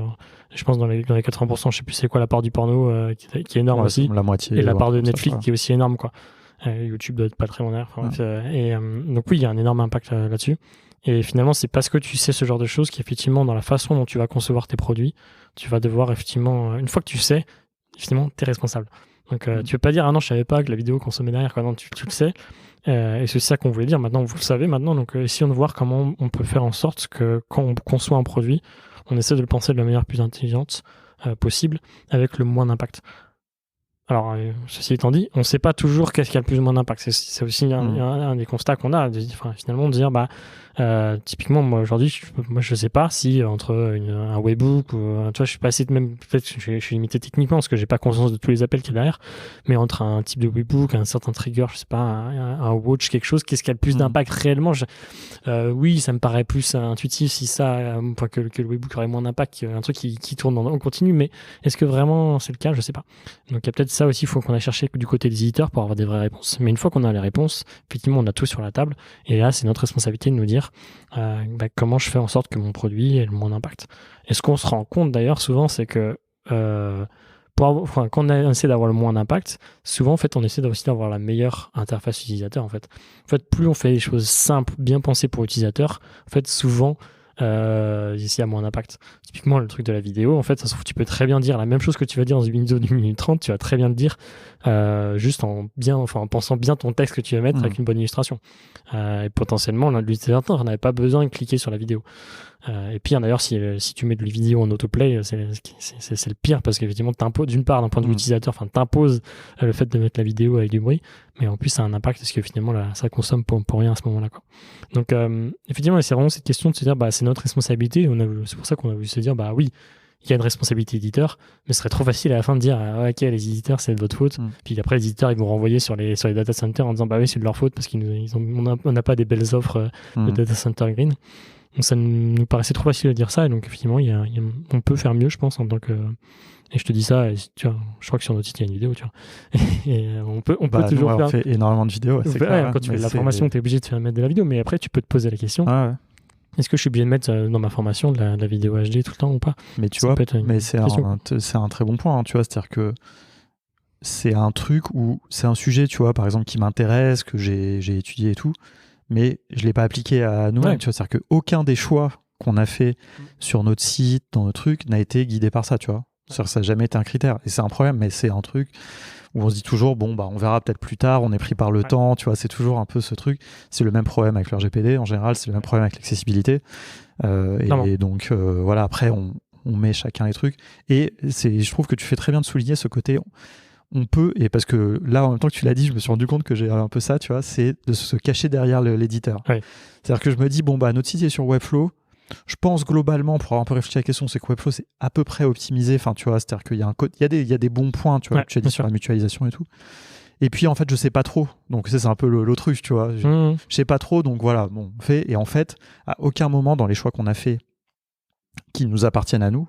je pense dans les 80%, je sais plus c'est quoi la part du porno qui est énorme aussi. La moitié. Et la part de Netflix qui est aussi énorme, quoi. YouTube doit être pas très loin derrière. Donc oui, il y a un énorme impact là-dessus. Et finalement, c'est parce que tu sais ce genre de choses qu'effectivement, dans la façon dont tu vas concevoir tes produits, tu vas devoir effectivement, une fois que tu sais, effectivement, tu es responsable. Donc, tu peux pas dire, ah non, je savais pas que la vidéo consommait derrière, quoi. Non, tu le sais. Et c'est ça qu'on voulait dire. Maintenant, vous le savez maintenant. Donc, essayons de voir comment on peut faire en sorte que quand on conçoit un produit, on essaie de le penser de la manière plus intelligente possible, avec le moins d'impact. Alors, ceci étant dit, on ne sait pas toujours qu'est-ce qui a le plus ou moins d'impact. C'est aussi un des constats qu'on a, finalement, de dire, typiquement, moi, aujourd'hui, je sais pas si entre un webbook ou, tu vois, je suis pas assez, même, peut-être que je suis limité techniquement parce que j'ai pas conscience de tous les appels qu'il y a derrière, mais entre un type de webbook, un certain trigger, je sais pas, un watch, quelque chose, qu'est-ce qui a le plus d'impact réellement? Oui, ça me paraît plus intuitif si ça, que le webbook aurait moins d'impact qu'un truc qui tourne en continu, mais est-ce que vraiment c'est le cas? Je sais pas. Donc, il y a peut-être ça aussi, il faut qu'on aille chercher du côté des éditeurs pour avoir des vraies réponses. Mais une fois qu'on a les réponses, effectivement, on a tout sur la table. Et là, c'est notre responsabilité de nous dire comment je fais en sorte que mon produit ait le moins d'impact. Et ce qu'on se rend compte d'ailleurs souvent, c'est que quand on essaie d'avoir le moins d'impact, souvent en fait, on essaie aussi d'avoir la meilleure interface utilisateur. En fait, plus on fait des choses simples, bien pensées pour l'utilisateur, en fait, souvent ici à moins d'impact. Typiquement le truc de la vidéo, en fait, ça se trouve, tu peux très bien dire la même chose que tu vas dire dans une vidéo d'une minute 30, tu vas très bien le dire juste en pensant bien ton texte que tu vas mettre avec une bonne illustration. Et potentiellement, l'utilisateur n'avait pas besoin de cliquer sur la vidéo. Et pire d'ailleurs, si tu mets de la vidéo en autoplay, c'est le pire parce qu'effectivement, d'une part, d'un point de vue utilisateur, t'imposes le fait de mettre la vidéo avec du bruit, mais en plus, ça a un impact parce que finalement, ça consomme pour rien à ce moment-là, quoi. Donc, effectivement, c'est vraiment cette question de se dire, c'est notre responsabilité. C'est pour ça qu'on a voulu se dire, oui, il y a une responsabilité éditeur, mais ce serait trop facile à la fin de dire, ok, les éditeurs, c'est de votre faute. Puis après, les éditeurs, ils vont renvoyer sur les data centers en disant, oui, c'est de leur faute parce qu'on n'a pas des belles offres de data center green. Donc ça nous paraissait trop facile de dire ça, et donc effectivement, on peut faire mieux, je pense, en tant que... Et je te dis ça, et, tu vois, je crois que sur notre site, il y a une vidéo, tu vois. Et on peut toujours faire... On fait énormément de vidéos, c'est clair. Quand tu fais de la formation, tu es obligé de faire mettre de la vidéo, mais après, tu peux te poser la question. Est-ce que je suis obligé de mettre dans ma formation de la vidéo HD tout le temps ou pas? Mais tu vois, c'est un très bon point, hein, tu vois, c'est-à-dire que c'est un truc où c'est un sujet, tu vois, par exemple, qui m'intéresse, que j'ai étudié et tout, mais je ne l'ai pas appliqué à nous-mêmes. Tu vois, c'est-à-dire qu'aucun des choix qu'on a fait sur notre site, dans notre truc, n'a été guidé par ça, tu vois. Ça n'a jamais été un critère. Et c'est un problème, mais c'est un truc où on se dit toujours, on verra peut-être plus tard, on est pris par le temps, tu vois, c'est toujours un peu ce truc. C'est le même problème avec le RGPD, en général, c'est le même problème avec l'accessibilité. Et donc, voilà, après, on met chacun les trucs. Et je trouve que tu fais très bien de souligner ce côté... On peut, et parce que là, en même temps que tu l'as dit, je me suis rendu compte que j'ai un peu ça, tu vois, c'est de se cacher derrière l'éditeur. C'est-à-dire que je me dis, notre site est sur Webflow. Je pense globalement, pour avoir un peu réfléchi à la question, c'est que Webflow, c'est à peu près optimisé. Enfin, tu vois, c'est-à-dire qu'il y a il y a des bons points, tu vois, que tu as dit sur la mutualisation et tout. Et puis, en fait, je sais pas trop. Donc, c'est un peu l'autruche, tu vois. Je sais pas trop, donc voilà, on fait. Et en fait, à aucun moment dans les choix qu'on a fait, qui nous appartiennent à nous,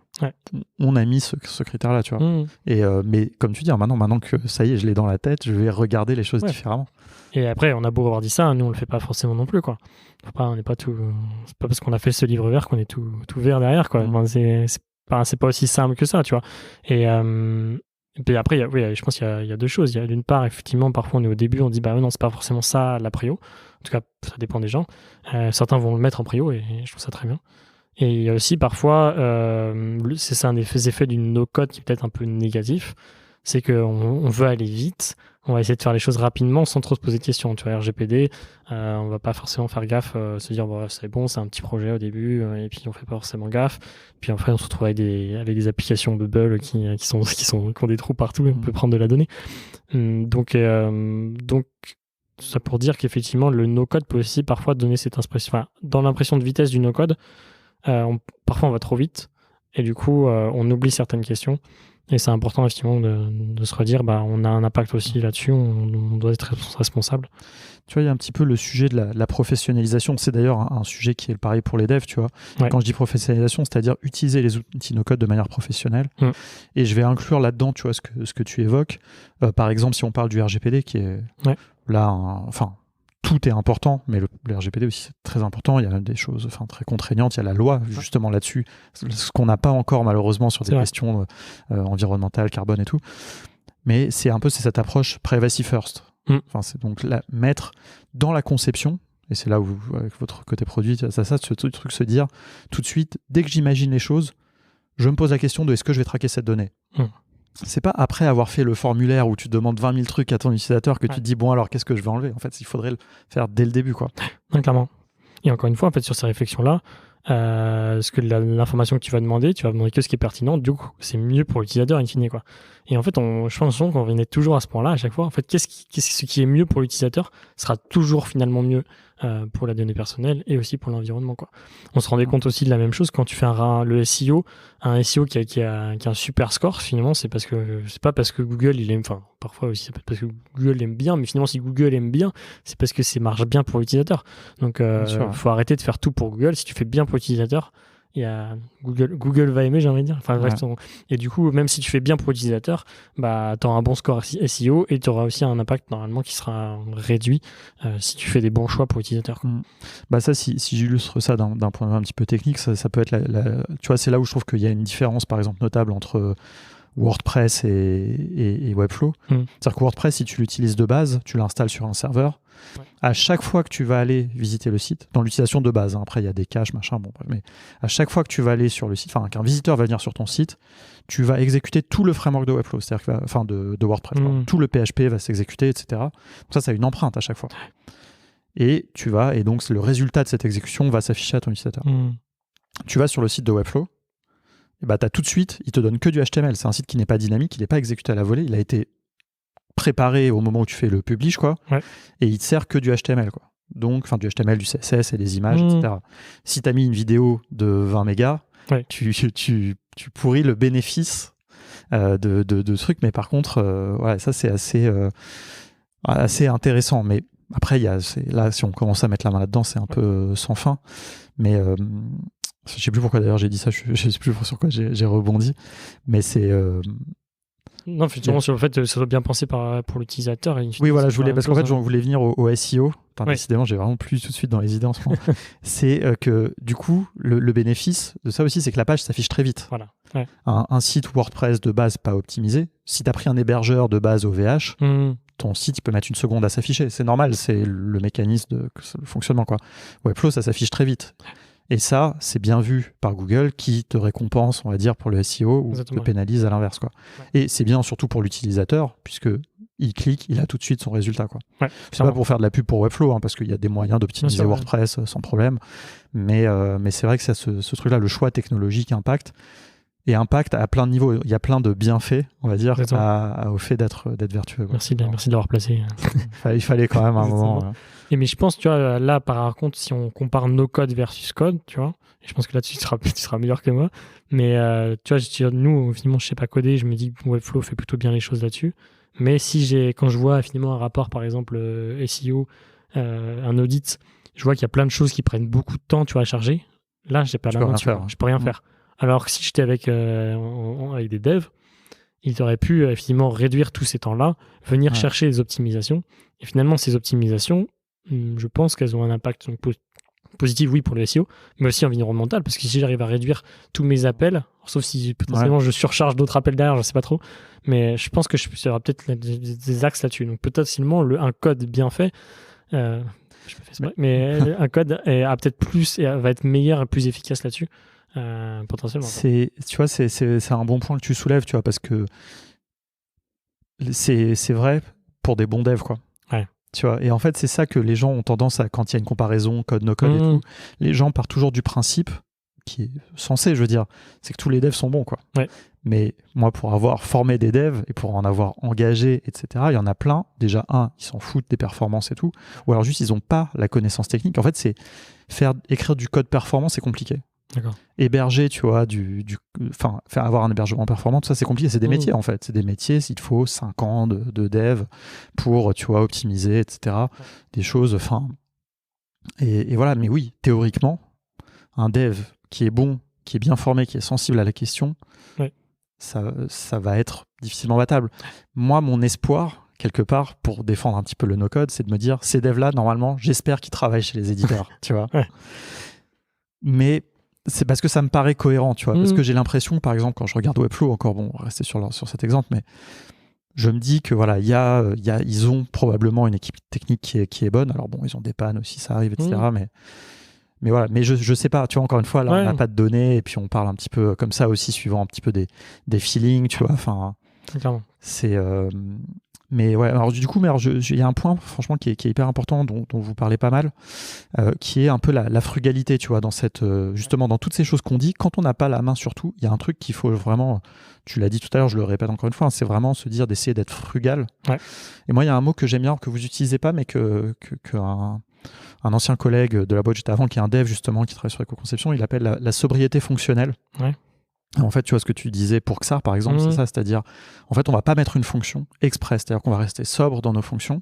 on a mis ce critère-là, tu vois. Et mais comme tu dis, maintenant que ça y est, je l'ai dans la tête, je vais regarder les choses différemment. Et après, on a beau avoir dit ça, nous on le fait pas forcément non plus, quoi. On n'est pas tout. C'est pas parce qu'on a fait ce livre vert qu'on est tout vert derrière, quoi. C'est pas aussi simple que ça, tu vois. Et puis après, je pense qu'il y a deux choses. Il y a d'une part, effectivement, parfois on est au début, on dit non, c'est pas forcément ça la prio. En tout cas, ça dépend des gens. Certains vont le mettre en prio et je trouve ça très bien. Et il y a aussi parfois, c'est un des effets d'une no-code qui est peut-être un peu négatif, c'est qu'on veut aller vite, on va essayer de faire les choses rapidement sans trop se poser de questions. Tu vois, RGPD, on va pas forcément faire gaffe, se dire c'est bon, c'est un petit projet au début, et puis on fait pas forcément gaffe. Puis après, on se retrouve avec des applications Bubble qui ont des trous partout et on peut prendre de la donnée. Donc ça pour dire qu'effectivement, le no-code peut aussi parfois donner cette impression, dans l'impression de vitesse du no-code, parfois on va trop vite et du coup on oublie certaines questions Et c'est important effectivement de se redire, on a un impact aussi là-dessus, on doit être responsable. Tu vois, il y a un petit peu le sujet de la professionnalisation. C'est d'ailleurs un sujet qui est pareil pour les devs, tu vois. Ouais. Quand je dis professionnalisation, c'est-à-dire utiliser les outils no-code de manière professionnelle. Et je vais inclure là-dedans, tu vois, ce que tu évoques. Par exemple, si on parle du RGPD, qui est là, tout est important, mais le RGPD aussi, c'est très important. Il y a même des choses très contraignantes. Il y a la loi, justement, là-dessus. Ce qu'on n'a pas encore, malheureusement, sur des questions environnementales, carbone et tout. Mais c'est cette approche privacy first. C'est donc mettre dans la conception, et c'est là où, avec votre côté produit, ce truc se dire, tout de suite, dès que j'imagine les choses, je me pose la question de est-ce que je vais traquer cette donnée. C'est pas après avoir fait le formulaire où tu demandes 20 000 trucs à ton utilisateur que tu te dis, bon alors qu'est-ce que je vais enlever. En fait, il faudrait le faire dès le début, quoi. Non, clairement. Et encore une fois, en fait, sur ces réflexions-là, ce que l'information que tu vas demander que ce qui est pertinent, du coup, c'est mieux pour l'utilisateur in fine, quoi. Et en fait, je pense qu'on revenait toujours à ce point-là à chaque fois. En fait, ce qui est mieux pour l'utilisateur sera toujours finalement mieux pour la donnée personnelle et aussi pour l'environnement, quoi. On se rendait compte aussi de la même chose quand tu fais le SEO, un SEO qui a un super score. Finalement, c'est pas parce que Google il aime, parfois aussi c'est parce que Google aime bien, mais finalement si Google aime bien, c'est parce que ça marche bien pour l'utilisateur. Donc, faut arrêter de faire tout pour Google. Si tu fais bien pour l'utilisateur, il y a Google va aimer, j'ai envie de dire. Et du coup, même si tu fais bien pour l'utilisateur, tu auras un bon score SEO et tu auras aussi un impact normalement qui sera réduit si tu fais des bons choix pour l'utilisateur. Ça, si j'illustre ça d'un point de vue un petit peu technique, ça peut être tu vois, c'est là où je trouve qu'il y a une différence, par exemple, notable entre WordPress et Webflow. C'est-à-dire que WordPress, si tu l'utilises de base, tu l'installes sur un serveur. À chaque fois que tu vas aller visiter le site, dans l'utilisation de base, après il y a des caches, mais à chaque fois que tu vas aller sur le site, qu'un visiteur va venir sur ton site, tu vas exécuter tout le framework de Webflow, c'est-à-dire de WordPress. Tout le PHP va s'exécuter, etc. Donc ça a une empreinte à chaque fois. Et donc le résultat de cette exécution va s'afficher à ton utilisateur. Tu vas sur le site de Webflow, t'as tout de suite, il te donne que du HTML. C'est un site qui n'est pas dynamique, il n'est pas exécuté à la volée, il a été préparé au moment où tu fais le publish, quoi, et il te sert que du HTML, quoi. Donc, du HTML, du CSS et des images, etc. Si tu as mis une vidéo de 20 mégas, tu pourris le bénéfice de trucs, mais par contre, ça c'est assez intéressant. Mais après, là, si on commence à mettre la main là-dedans, c'est un peu sans fin. Mais je sais plus pourquoi d'ailleurs j'ai dit ça, je sais plus sur quoi j'ai rebondi, mais c'est... Non, effectivement, sur le fait que ça soit bien pensé pour l'utilisateur. Oui, voilà, parce qu'en fait, je voulais venir au SEO. Décidément, j'ai vraiment plus tout de suite dans les idées en ce moment. C'est que, du coup, le bénéfice de ça aussi, c'est que la page s'affiche très vite. Voilà. Un site WordPress de base pas optimisé, si tu as pris un hébergeur de base OVH, ton site, il peut mettre 1 seconde à s'afficher. C'est normal, c'est le mécanisme le fonctionnement, quoi. Webflow, ça s'affiche très vite. Et ça, c'est bien vu par Google qui te récompense, on va dire, pour le SEO ou te pénalise à l'inverse, quoi. Et c'est bien surtout pour l'utilisateur, puisque il clique, il a tout de suite son résultat, quoi. C'est pas pour faire de la pub pour Webflow, parce qu'il y a des moyens d'optimiser WordPress sans problème. Mais c'est vrai que ce truc-là, le choix technologique impact à plein de niveaux. Il y a plein de bienfaits, on va dire, au fait d'être vertueux. Merci de l'avoir placé. Il fallait quand même un moment... Mais je pense, tu vois, là, par contre, si on compare no code versus code, tu vois, et je pense que là-dessus, tu seras meilleur que moi. Mais tu vois, nous, finalement, je sais pas coder, je me dis que Webflow fait plutôt bien les choses là-dessus. Mais quand je vois finalement un rapport, par exemple, SEO, un audit, je vois qu'il y a plein de choses qui prennent beaucoup de temps, tu vois, à charger. Là, j'ai pas la main dessus. Je peux rien faire. Alors que si j'étais avec des devs, ils auraient pu finalement réduire tous ces temps-là, venir chercher des optimisations. Et finalement, ces optimisations, je pense qu'elles ont un impact positif, oui, pour le SEO, mais aussi environnemental, parce que si j'arrive à réduire tous mes appels, sauf si potentiellement je surcharge d'autres appels derrière, je ne sais pas trop, mais je pense que il y aura peut-être des axes là-dessus. Donc potentiellement, un code bien fait, mais un code a peut-être plus et va être meilleur et plus efficace là-dessus, potentiellement. Tu vois, c'est un bon point que tu soulèves, tu vois, parce que c'est vrai pour des bons devs, quoi. Tu vois, et en fait, c'est ça que les gens ont tendance à, quand il y a une comparaison code-no-code et tout, les gens partent toujours du principe, qui est censé, je veux dire, c'est que tous les devs sont bons, quoi. Mais moi, pour avoir formé des devs et pour en avoir engagé, etc., il y en a plein. Déjà, ils s'en foutent des performances et tout, ou alors juste, ils n'ont pas la connaissance technique. En fait, écrire du code performant, c'est compliqué. D'accord. Héberger, tu vois, enfin, faire avoir un hébergement performant, tout ça, c'est compliqué. C'est des métiers, en fait. C'est des métiers, il te faut 5 ans de dev pour, tu vois, optimiser, etc. Des choses, enfin... Et voilà, mais oui, théoriquement, un dev qui est bon, qui est bien formé, qui est sensible à la question, ça va être difficilement battable. Moi, mon espoir, quelque part, pour défendre un petit peu le no-code, c'est de me dire, ces devs-là, normalement, j'espère qu'ils travaillent chez les éditeurs, tu vois. Mais c'est parce que ça me paraît cohérent, tu vois. Parce que j'ai l'impression, par exemple, quand je regarde Webflow, encore, bon, on va rester sur cet exemple, mais je me dis que voilà, ils ont probablement une équipe technique qui est bonne. Alors bon, ils ont des pannes aussi, ça arrive, etc. Mais voilà, mais je sais pas, tu vois, encore une fois, là, on n'a pas de données, et puis on parle un petit peu comme ça aussi, suivant un petit peu des feelings, tu vois, enfin, c'est... mais ouais, alors du coup, il y a un point, franchement, qui est hyper important, dont vous parlez pas mal, qui est un peu la frugalité, tu vois, justement, dans toutes ces choses qu'on dit, quand on n'a pas la main sur tout, il y a un truc qu'il faut vraiment, tu l'as dit tout à l'heure, je le répète encore une fois, hein, c'est vraiment se dire d'essayer d'être frugal. Et moi, il y a un mot que j'aime bien, que vous n'utilisez pas, mais un ancien collègue de la boîte juste avant, qui est un dev justement, qui travaille sur l'éco-conception, il appelle la sobriété fonctionnelle. En fait, tu vois ce que tu disais pour XAR, par exemple, c'est ça, c'est-à-dire, en fait, on va pas mettre une fonction express, c'est-à-dire qu'on va rester sobre dans nos fonctions,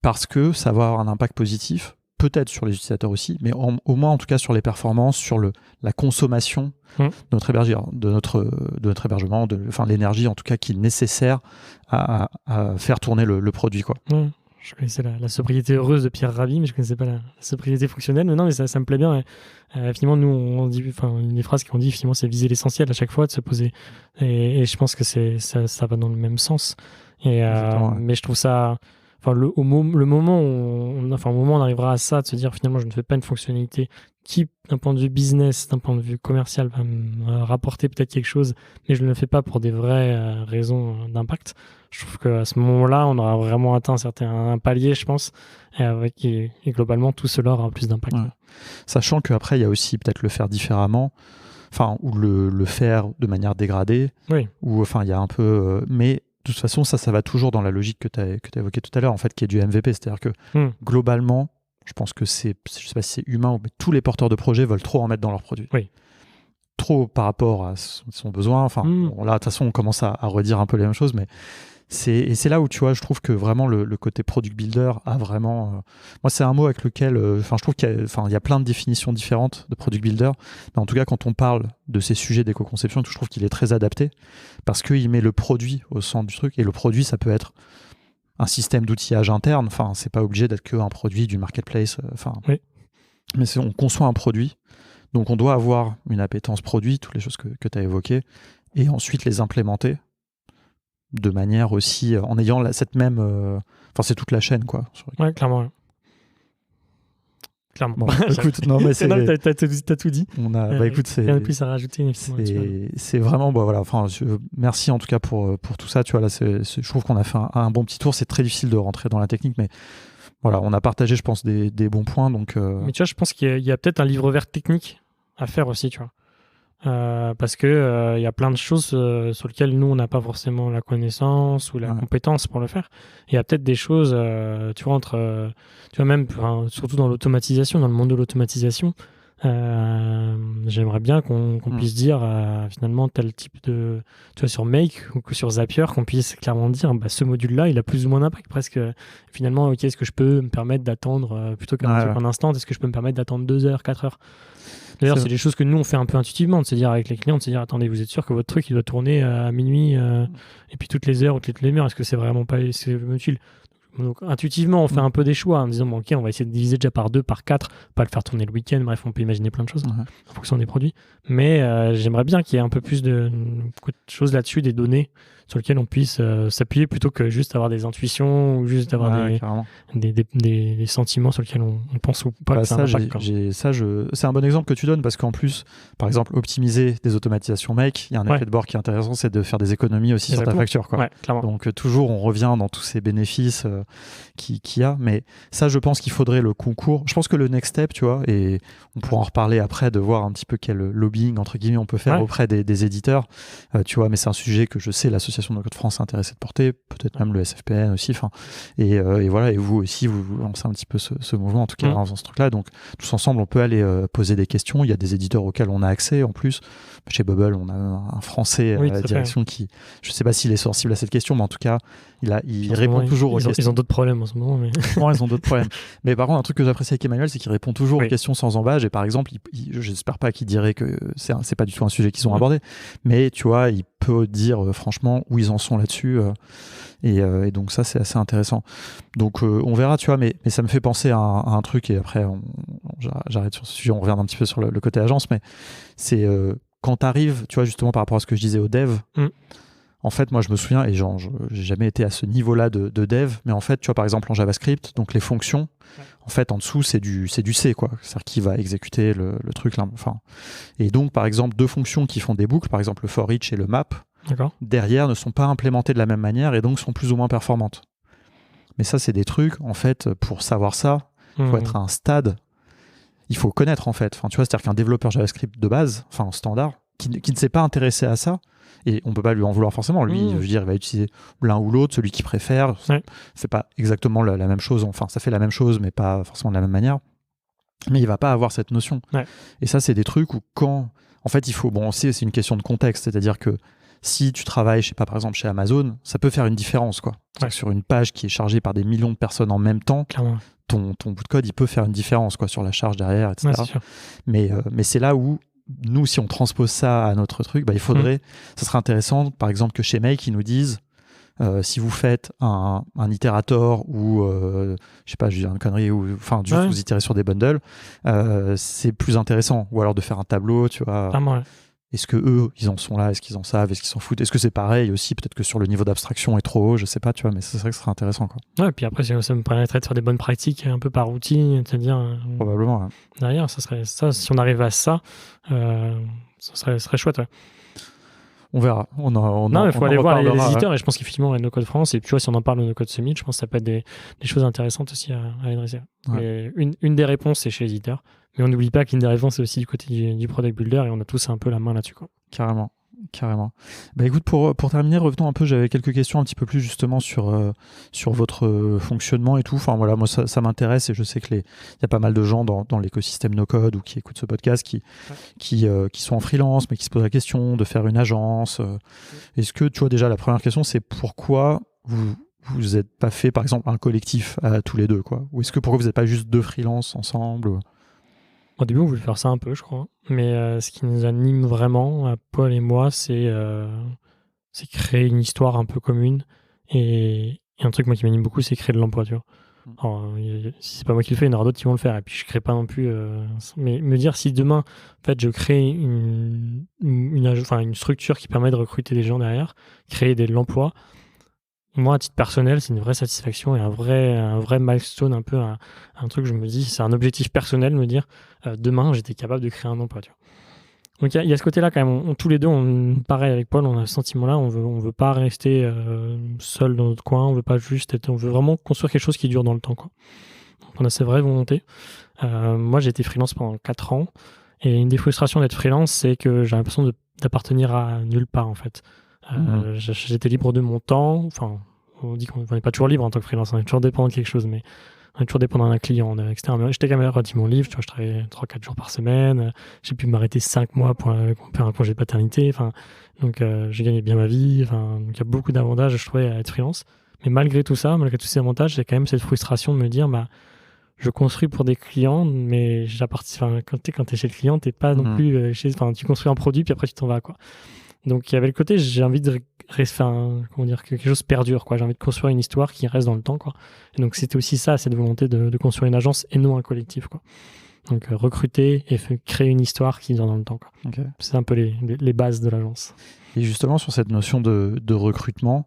parce que ça va avoir un impact positif, peut-être sur les utilisateurs aussi, mais au moins, en tout cas, sur les performances, sur la consommation de notre hébergement, enfin, l'énergie, en tout cas, qui est nécessaire à faire tourner le produit, quoi. Je connaissais la sobriété heureuse de Pierre Rabhi, mais je ne connaissais pas la sobriété fonctionnelle. Mais non, mais ça me plaît bien. Finalement, nous, on dit, une des phrases qu'on dit, finalement, c'est viser l'essentiel à chaque fois, de se poser. Et je pense que ça va dans le même sens. Mais je trouve ça... au moment où on arrivera à ça, de se dire, finalement, je ne fais pas une fonctionnalité qui, d'un point de vue business, d'un point de vue commercial, va me rapporter peut-être quelque chose, mais je ne le fais pas pour des vraies raisons d'impact. Je trouve qu'à ce moment-là, on aura vraiment atteint un palier, je pense, et globalement, tout cela aura plus d'impact. Sachant qu'après, il y a aussi peut-être le faire différemment, ou le faire de manière dégradée, ou enfin, il y a un peu... mais de toute façon, ça va toujours dans la logique que tu as évoquée tout à l'heure, en fait, qui est du MVP. C'est-à-dire que globalement, je pense que je sais pas si c'est humain, mais tous les porteurs de projets veulent trop en mettre dans leur produit. Trop par rapport à son besoin. Enfin, bon, là, de toute façon, on commence à redire un peu les mêmes choses, mais c'est là où, tu vois, je trouve que vraiment le côté product builder a vraiment... moi, c'est un mot avec lequel... je trouve qu'il y a plein de définitions différentes de product builder, mais en tout cas, quand on parle de ces sujets d'éco-conception, je trouve qu'il est très adapté, parce qu'il met le produit au centre du truc, et le produit, ça peut être un système d'outillage interne, enfin, c'est pas obligé d'être qu'un produit du marketplace, mais on conçoit un produit, donc on doit avoir une appétence produit, toutes les choses que tu as évoquées, et ensuite les implémenter de manière aussi, en ayant cette même... c'est toute la chaîne, quoi. Ouais, clairement. Clairement. Bon, écoute, non, mais t'as tout dit. Écoute, c'est... rien de plus à rajouter. C'est vraiment... voilà, merci en tout cas pour tout ça. Tu vois, là, je trouve qu'on a fait un bon petit tour. C'est très difficile de rentrer dans la technique, mais voilà, on a partagé, je pense, des bons points. Donc, Mais tu vois, je pense qu'il y a peut-être un livre vert technique à faire aussi, tu vois. Parce que y a plein de choses sur lesquelles nous on n'a pas forcément la connaissance ou la compétence pour le faire. Il y a peut-être des choses, tu vois, tu vois, même surtout dans l'automatisation, dans le monde de l'automatisation, j'aimerais bien qu'on puisse dire finalement tel type de, tu vois, sur Make ou sur Zapier, qu'on puisse clairement dire ce module-là il a plus ou moins d'impact presque. Finalement, ok, est-ce que je peux me permettre d'attendre plutôt qu'un instant, est-ce que je peux me permettre d'attendre 2 heures, 4 heures? D'ailleurs, c'est des choses que nous, on fait un peu intuitivement, de se dire avec les clients, de se dire, attendez, vous êtes sûr que votre truc, il doit tourner à minuit, et puis toutes les heures ou toutes les demi-heures, est-ce que c'est vraiment pas utile? Donc, intuitivement, on fait un peu des choix, en disant, bon, ok, on va essayer de diviser déjà par 2, par 4, pas le faire tourner le week-end, bref, on peut imaginer plein de choses en fonction des produits. Mais j'aimerais bien qu'il y ait un peu plus de choses là-dessus, des données sur lesquelles on puisse s'appuyer plutôt que juste avoir des intuitions ou juste avoir des sentiments sur lesquels on pense ou pas. C'est un bon exemple que tu donnes parce qu'en plus, par exemple, optimiser des automatisations Make, il y a un effet de bord qui est intéressant, c'est de faire des économies aussi sur ta facture, quoi. Donc toujours, on revient dans tous ces bénéfices qu'il y a. Mais ça, je pense qu'il faudrait le concours. Je pense que le next step, tu vois, et on pourra en reparler après, de voir un petit peu quel lobbying, entre guillemets, on peut faire auprès des éditeurs, tu vois, mais c'est un sujet que je sais, l'association l'association No Code France est intéressée de porter, peut-être même le SFPN aussi. Et voilà, et vous aussi, vous lancez un petit peu ce mouvement, en tout cas, en faisant ce truc-là. Donc, tous ensemble, on peut aller poser des questions. Il y a des éditeurs auxquels on a accès. En plus, chez Bubble, on a un Français à la direction qui, je sais pas s'il est sensible à cette question, mais en tout cas, il répond toujours aux questions. Ils ont d'autres problèmes en ce moment. Mais... ils ont d'autres problèmes. Mais par contre, un truc que j'apprécie avec Emmanuel, c'est qu'il répond toujours aux questions sans embâche. Et par exemple, j'espère pas qu'il dirait que c'est pas du tout un sujet qu'ils ont abordé. Mais tu vois, il peut dire franchement où ils en sont là-dessus. Et donc ça, c'est assez intéressant. Donc on verra, tu vois, mais ça me fait penser à un truc, et après, j'arrête sur ce sujet, on revient un petit peu sur le côté agence, mais c'est quand tu arrives, tu vois, justement par rapport à ce que je disais aux devs, en fait, moi, je me souviens, et j'ai jamais été à ce niveau-là de dev, mais en fait, tu vois, par exemple, en JavaScript, donc les fonctions, en fait, en dessous, c'est du C, quoi. C'est-à-dire qui va exécuter le truc là. Enfin, et donc, par exemple, deux fonctions qui font des boucles, par exemple le for each et le map, derrière ne sont pas implémentées de la même manière et donc sont plus ou moins performantes. Mais ça, c'est des trucs, en fait, pour savoir ça, il faut être à un stade, il faut connaître, en fait. Enfin, tu vois, c'est-à-dire qu'un développeur JavaScript de base, enfin, standard, qui ne s'est pas intéressé à ça, et on peut pas lui en vouloir forcément. Lui, je veux dire, il va utiliser l'un ou l'autre, celui qu'il préfère. C'est pas exactement la même chose. Enfin, ça fait la même chose, mais pas forcément de la même manière. Mais il va pas avoir cette notion. Et ça, c'est des trucs où quand... En fait, il faut... Bon, c'est une question de contexte. C'est-à-dire que si tu travailles, je sais pas, par exemple, chez Amazon, ça peut faire une différence, quoi. Sur une page qui est chargée par des millions de personnes en même temps, ton bout de code, il peut faire une différence, quoi, sur la charge derrière, etc. Mais c'est là où nous, si on transpose ça à notre truc, il faudrait, ça serait intéressant, par exemple, que chez Make, ils nous disent, si vous faites un itérator ou, je sais pas, je dis une connerie, ou enfin, juste vous itérez sur des bundles, c'est plus intéressant. Ou alors de faire un tableau, tu vois. Est-ce que eux, ils en sont là? Est-ce qu'ils en savent? Est-ce qu'ils s'en foutent? Est-ce que c'est pareil aussi? Peut-être que sur le niveau d'abstraction est trop haut, je sais pas, tu vois, mais c'est vrai que ce serait intéressant, quoi. Ouais, et puis après, ça me permettrait de faire des bonnes pratiques un peu par outil, c'est-à-dire. Probablement, derrière, ça serait ça, si on arrive à ça, ça serait chouette, On verra. Non, il faut aller voir les éditeurs, et je pense qu'effectivement, No Code France, et tu vois, si on en parle au No Code Summit, je pense que ça peut être des choses intéressantes aussi à adresser. Mais une des réponses, c'est chez l'éditeur. Mais on n'oublie pas qu'une des réponses, c'est aussi du côté du product builder, et on a tous un peu la main là-dessus, quoi. Carrément. Écoute, pour terminer, revenons un peu, j'avais quelques questions un petit peu plus justement sur votre fonctionnement et tout. Enfin voilà, moi ça m'intéresse, et je sais qu'il y a pas mal de gens dans l'écosystème No Code ou qui écoutent ce podcast qui sont en freelance mais qui se posent la question de faire une agence. Est-ce que, tu vois, déjà la première question, c'est pourquoi vous n'êtes pas fait par exemple un collectif à tous les deux, quoi? Ou est-ce que pourquoi vous n'êtes pas juste deux freelances ensemble? Au début, on voulait faire ça un peu, je crois. Mais ce qui nous anime vraiment, Paul et moi, c'est créer une histoire un peu commune. Et un truc, moi, qui m'anime beaucoup, c'est créer de l'emploi, tu vois. Alors, si c'est pas moi qui le fais, il y en aura d'autres qui vont le faire. Et puis, je crée pas non plus... Mais me dire, si demain, en fait, je crée une structure qui permet de recruter des gens derrière, créer de l'emploi, moi, à titre personnel, c'est une vraie satisfaction et un vrai milestone, un peu un truc, je me dis, c'est un objectif personnel, me dire, demain, j'étais capable de créer un emploi, tu vois. Donc, il y a ce côté-là, quand même. Tous les deux, pareil avec Paul, on a ce sentiment-là, on veut pas rester seul dans notre coin, on veut vraiment construire quelque chose qui dure dans le temps, quoi. Donc, on a cette vraie volonté. Moi, j'ai été freelance pendant 4 ans, et une des frustrations d'être freelance, c'est que j'ai l'impression d'appartenir à nulle part, en fait. J'étais libre de mon temps. Enfin, on dit qu'on n'est pas toujours libre en tant que freelance, on est toujours dépendant de quelque chose, mais on est toujours dépendant d'un client externe. J'étais quand même relativement libre, tu vois, je travaillais 3-4 jours par semaine, j'ai pu m'arrêter 5 mois pour faire un congé de paternité, donc j'ai gagné bien ma vie, donc il y a beaucoup d'avantages, je trouvais, à être freelance. Mais malgré tout ça, malgré tous ces avantages, j'ai quand même cette frustration de me dire, je construis pour des clients, mais quand t'es chez le client, t'es pas non plus tu construis un produit, puis après tu t'en vas, quoi. Donc il y avait le côté, j'ai envie de que quelque chose perdure, quoi. J'ai envie de construire une histoire qui reste dans le temps, quoi. Et donc c'était aussi ça, cette volonté de construire une agence et non un collectif, quoi. Donc recruter et créer une histoire qui dure dans le temps, quoi. Okay. C'est un peu les bases de l'agence. Et justement sur cette notion de recrutement,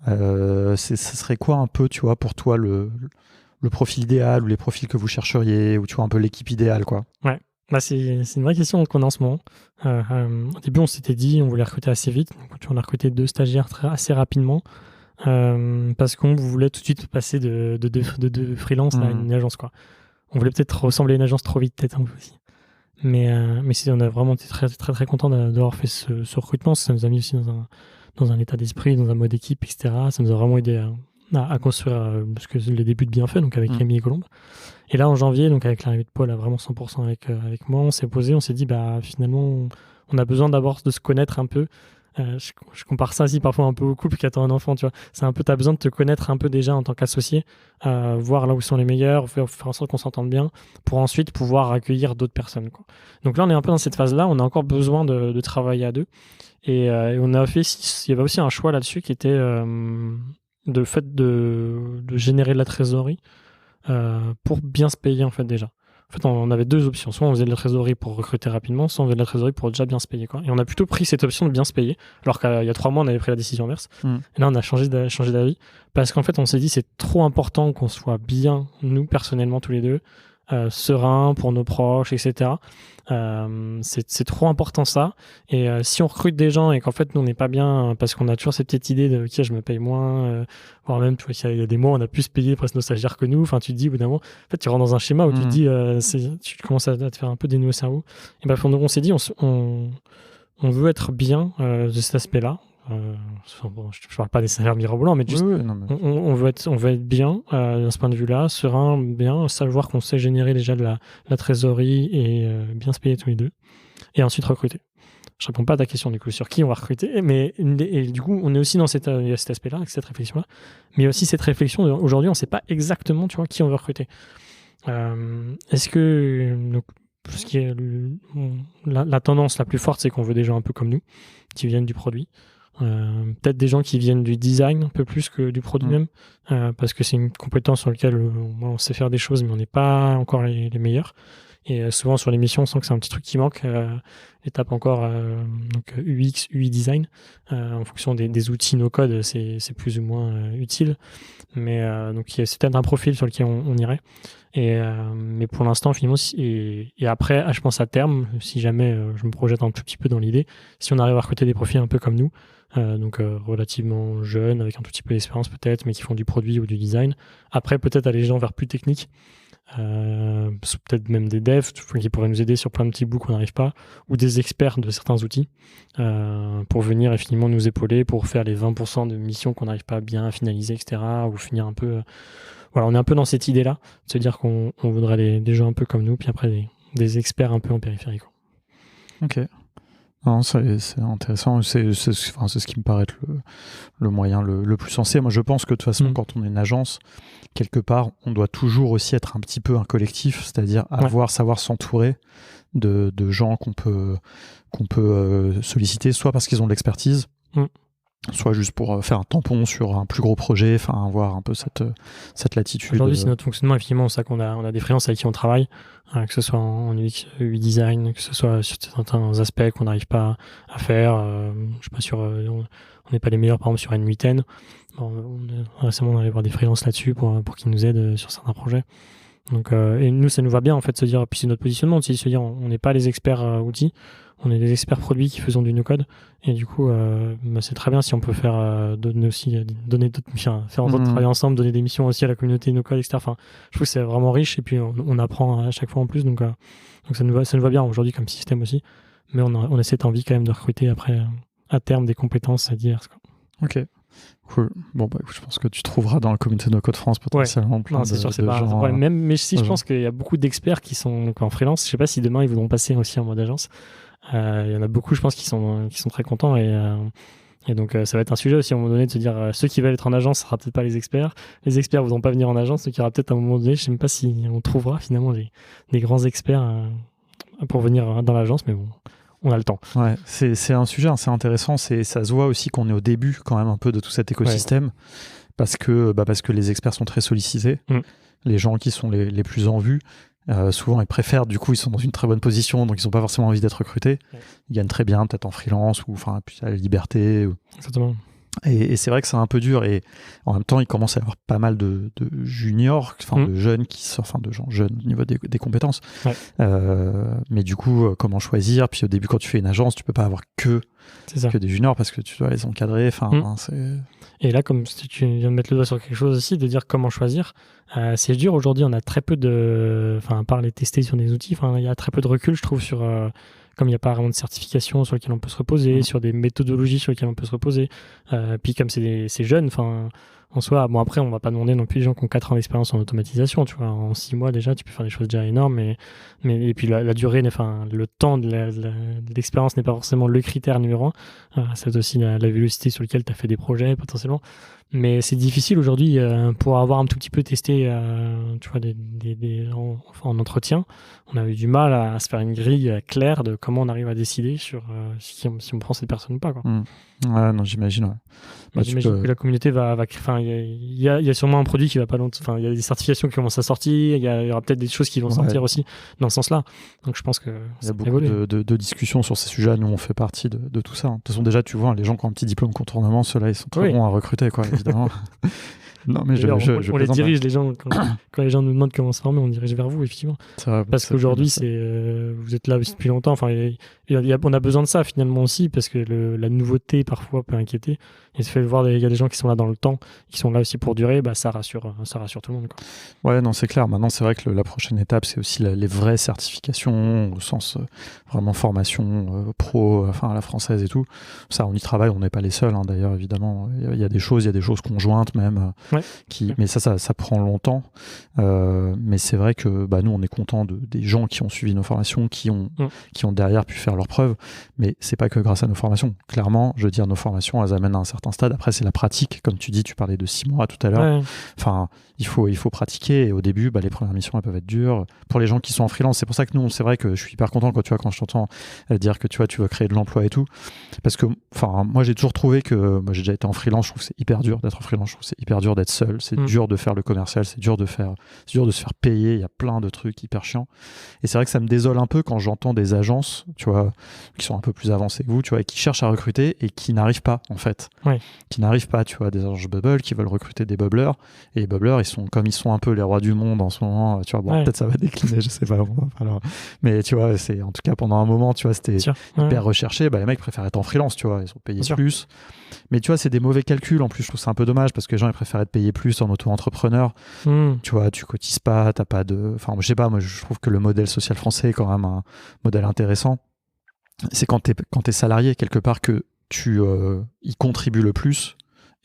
ce serait quoi un peu, tu vois, pour toi le profil idéal ou les profils que vous chercheriez, ou tu vois un peu l'équipe idéale, quoi? Ouais. C'est une vraie question qu'on a en ce moment. Au début, on s'était dit on voulait recruter assez vite. Donc, on a recruté 2 stagiaires assez rapidement parce qu'on voulait tout de suite passer de freelance à une agence, quoi. On voulait peut-être ressembler à une agence trop vite, peut-être aussi. Mais on a vraiment été très, très, très content d'avoir fait ce recrutement. Ça nous a mis aussi dans un état d'esprit, dans un mode équipe, etc. Ça nous a vraiment aidé à construire parce que les débuts de Bienfait, donc avec Rémi et Colombe. Et là, en janvier, donc avec l'arrivée de Paul à vraiment 100% avec moi, on s'est posé, on s'est dit, finalement, on a besoin d'abord de se connaître un peu. Je compare ça aussi parfois un peu au couple qui attend un enfant, tu vois. C'est un peu, t'as besoin de te connaître un peu déjà en tant qu'associé, voir là où sont les meilleurs, faire en sorte qu'on s'entende bien, pour ensuite pouvoir accueillir d'autres personnes, quoi. Donc là, on est un peu dans cette phase-là, on a encore besoin de travailler à deux. Et on a fait, il y avait aussi un choix là-dessus qui était de fait de générer de la trésorerie pour bien se payer en fait déjà. En fait, on avait deux options. Soit on faisait de la trésorerie pour recruter rapidement, soit on faisait de la trésorerie pour déjà bien se payer, quoi. Et on a plutôt pris cette option de bien se payer, alors qu'il y a 3 mois, on avait pris la décision inverse. Et là, on a changé d'avis, parce qu'en fait, on s'est dit c'est trop important qu'on soit bien, nous, personnellement, tous les deux, serein pour nos proches, etc. C'est trop important ça. Et si on recrute des gens et qu'en fait nous on n'est pas bien parce qu'on a toujours cette petite idée de ok je me paye moins, voire même tu vois, il y a des mois on a plus payé presque nos stagiaires que nous. Enfin tu te dis au bout d'un moment, en fait tu rentres dans un schéma où tu te dis tu commences à te faire un peu des nœuds au cerveau. Et bref on s'est dit on veut être bien de cet aspect-là. Bon, je parle pas des salaires mirobolants, mais juste on veut être bien de ce point de vue-là, serein, bien, savoir qu'on sait générer déjà de la trésorerie et bien se payer tous les deux, et ensuite recruter. Je réponds pas à ta question du coup sur qui on va recruter, mais et du coup on est aussi dans cet aspect-là, avec cette réflexion-là, mais aussi cette réflexion aujourd'hui on sait pas exactement tu vois qui on veut recruter. Est-ce que donc, ce qui est la tendance la plus forte, c'est qu'on veut des gens un peu comme nous, qui viennent du produit. Peut-être des gens qui viennent du design un peu plus que du produit même, parce que c'est une compétence sur laquelle on sait faire des choses, mais on n'est pas encore les meilleurs. Et souvent sur les missions, on sent que c'est un petit truc qui manque. Étape encore donc UX, UI design, en fonction des outils no-code, c'est plus ou moins utile. Mais donc c'est peut-être un profil sur lequel on irait. Mais pour l'instant, finalement, et après, je pense à terme, si jamais je me projette un tout petit peu dans l'idée, si on arrive à recruter des profils un peu comme nous, donc relativement jeunes, avec un tout petit peu d'expérience peut-être, mais qui font du produit ou du design. Après, peut-être aller les gens vers plus technique, peut-être même des devs qui pourraient nous aider sur plein de petits bouts qu'on n'arrive pas, ou des experts de certains outils, pour venir et finalement nous épauler pour faire les 20% de missions qu'on n'arrive pas bien à finaliser, etc. Ou finir un peu... Voilà, on est un peu dans cette idée-là, de se dire qu'on voudrait des gens un peu comme nous, puis après des experts un peu en périphérie, quoi. Ok. Non, c'est intéressant. C'est ce qui me paraît être le moyen le plus sensé. Moi, je pense que de toute façon, quand on est une agence, quelque part, on doit toujours aussi être un petit peu un collectif, c'est-à-dire savoir s'entourer de gens qu'on peut solliciter, soit parce qu'ils ont de l'expertise, soit juste pour faire un tampon sur un plus gros projet, enfin avoir un peu cette latitude. Aujourd'hui, c'est notre fonctionnement, effectivement, c'est ça qu'on a des freelances avec qui on travaille, que ce soit en UX, UI design, que ce soit sur certains aspects qu'on n'arrive pas à faire. Je sais pas sur, on n'est pas les meilleurs, par exemple, sur N8N. Récemment, on allait voir des freelances là-dessus pour qu'ils nous aident sur certains projets. Donc, et nous, ça nous va bien, en fait, de se dire, puis c'est notre positionnement, c'est de se dire, on n'est pas les experts outils, on est des experts produits qui faisons du no-code. Et du coup, c'est très bien si on peut faire faire en sorte de travailler ensemble, donner des missions aussi à la communauté no-code, etc. Enfin, je trouve que c'est vraiment riche et puis on apprend à chaque fois en plus. Donc ça nous va bien aujourd'hui comme système aussi. Mais on a cette envie quand même de recruter après, à terme, des compétences diverses, quoi. Ok. Cool. Bon, écoute, je pense que tu trouveras dans la communauté No Code France potentiellement plein de gens. C'est sûr, c'est pas un problème. Mais si je pense qu'il y a beaucoup d'experts qui sont donc en freelance. Je sais pas si demain ils voudront passer aussi en mode agence. Il y en a beaucoup, je pense, qui sont très contents et donc ça va être un sujet aussi à un moment donné de se dire ceux qui veulent être en agence, ce sera peut-être pas les experts voudront pas venir en agence, donc il y aura peut-être à un moment donné, je sais même pas si on trouvera finalement des grands experts pour venir dans l'agence, mais bon, on a le temps. Ouais, c'est un sujet assez intéressant, ça se voit aussi qu'on est au début quand même un peu de tout cet écosystème, parce que les experts sont très sollicités, les gens qui sont les plus en vue, souvent ils préfèrent, du coup ils sont dans une très bonne position, donc ils n'ont pas forcément envie d'être recrutés, ils gagnent très bien peut-être en freelance, ou enfin puis à la liberté. Exactement. Et c'est vrai que c'est un peu dur, et en même temps il commence à y avoir pas mal de juniors, de jeunes de gens jeunes au niveau des compétences, mais du coup comment choisir, puis au début quand tu fais une agence tu peux pas avoir que des juniors parce que tu dois les encadrer, et là, comme tu viens de mettre le doigt sur quelque chose aussi, de dire comment choisir, c'est dur aujourd'hui, on a très peu à part les tester sur des outils, il y a très peu de recul je trouve sur comme il n'y a pas vraiment de certification sur lesquelles on peut se reposer, sur des méthodologies sur lesquelles on peut se reposer. Puis comme c'est jeunes, enfin, en soi, bon après, on va pas demander non plus les gens qui ont 4 ans d'expérience en automatisation, tu vois. En 6 mois déjà, tu peux faire des choses déjà énormes, et puis la durée, enfin, le temps de l'expérience n'est pas forcément le critère numéro 1. C'est aussi la vélocité sur laquelle tu as fait des projets potentiellement. Mais c'est difficile aujourd'hui pour avoir un tout petit peu testé, tu vois, en entretien. On a eu du mal à se faire une grille claire de comment on arrive à décider sur si on prend cette personne ou pas, quoi. Ouais, non, j'imagine. Ouais. Bah, j'imagine que la communauté va enfin, il y a sûrement un produit qui va pas longtemps. Enfin, il y a des certifications qui commencent à sortir. Il y aura peut-être des choses qui vont sortir aussi dans ce sens-là. Donc, je pense que il y a beaucoup de discussions sur ces sujets. Nous, on fait partie de tout ça. De toute façon, déjà, tu vois, les gens qui ont un petit diplôme contournement, ceux-là, ils sont très bons à recruter, quoi, évidemment. Non, mais on les dirige, les gens, quand les gens nous demandent comment se former, on dirige vers vous, effectivement. Parce qu'aujourd'hui, vous êtes là aussi depuis longtemps. Enfin, on a besoin de ça, finalement, aussi, parce que la nouveauté, parfois, peut inquiéter. Et se fait voir, il y a des gens qui sont là dans le temps, qui sont là aussi pour durer, bah, ça rassure tout le monde, quoi. Ouais, non, c'est clair. Maintenant, c'est vrai que la prochaine étape, c'est aussi les vraies certifications, au sens vraiment formation pro, enfin, à la française et tout. Ça, on y travaille, on n'est pas les seuls, hein, d'ailleurs, évidemment. Il y a des choses conjointes, même. Mais ça prend longtemps, mais c'est vrai que nous on est content des gens qui ont suivi nos formations, qui ont derrière pu faire leurs preuves, mais c'est pas que grâce à nos formations. Clairement, je veux dire, nos formations, elles amènent à un certain stade. Après, c'est la pratique, comme tu dis, tu parlais de 6 mois tout à l'heure. Enfin, il faut pratiquer, et au début, les premières missions, elles peuvent être dures pour les gens qui sont en freelance. C'est pour ça que nous, c'est vrai que je suis hyper content quand je t'entends dire que tu veux créer de l'emploi et tout, parce que moi j'ai toujours trouvé que j'ai déjà été en freelance, je trouve que c'est hyper dur d'être en freelance, je trouve que c'est hyper dur d'être seul, c'est dur de faire le commercial, c'est dur de se faire payer, il y a plein de trucs hyper chiants, et c'est vrai que ça me désole un peu quand j'entends des agences, tu vois, qui sont un peu plus avancées que vous, tu vois, et qui cherchent à recruter et qui n'arrivent pas, en fait, qui n'arrivent pas, tu vois, des agences Bubble qui veulent recruter des bubbleurs, et les bubbleurs, ils sont un peu les rois du monde en ce moment, tu vois, peut-être ça va décliner, je sais pas, alors, mais tu vois, c'est en tout cas pendant un moment, tu vois, c'était hyper recherché, les mecs préfèrent être en freelance, tu vois, ils sont payés plus. Mais tu vois, c'est des mauvais calculs. En plus, je trouve ça un peu dommage parce que les gens ils préfèrent être payés plus en auto-entrepreneur. Tu vois, tu cotises pas, t'as pas de. Enfin, je sais pas, moi je trouve que le modèle social français est quand même un modèle intéressant. C'est quand t'es salarié quelque part que tu y contribues le plus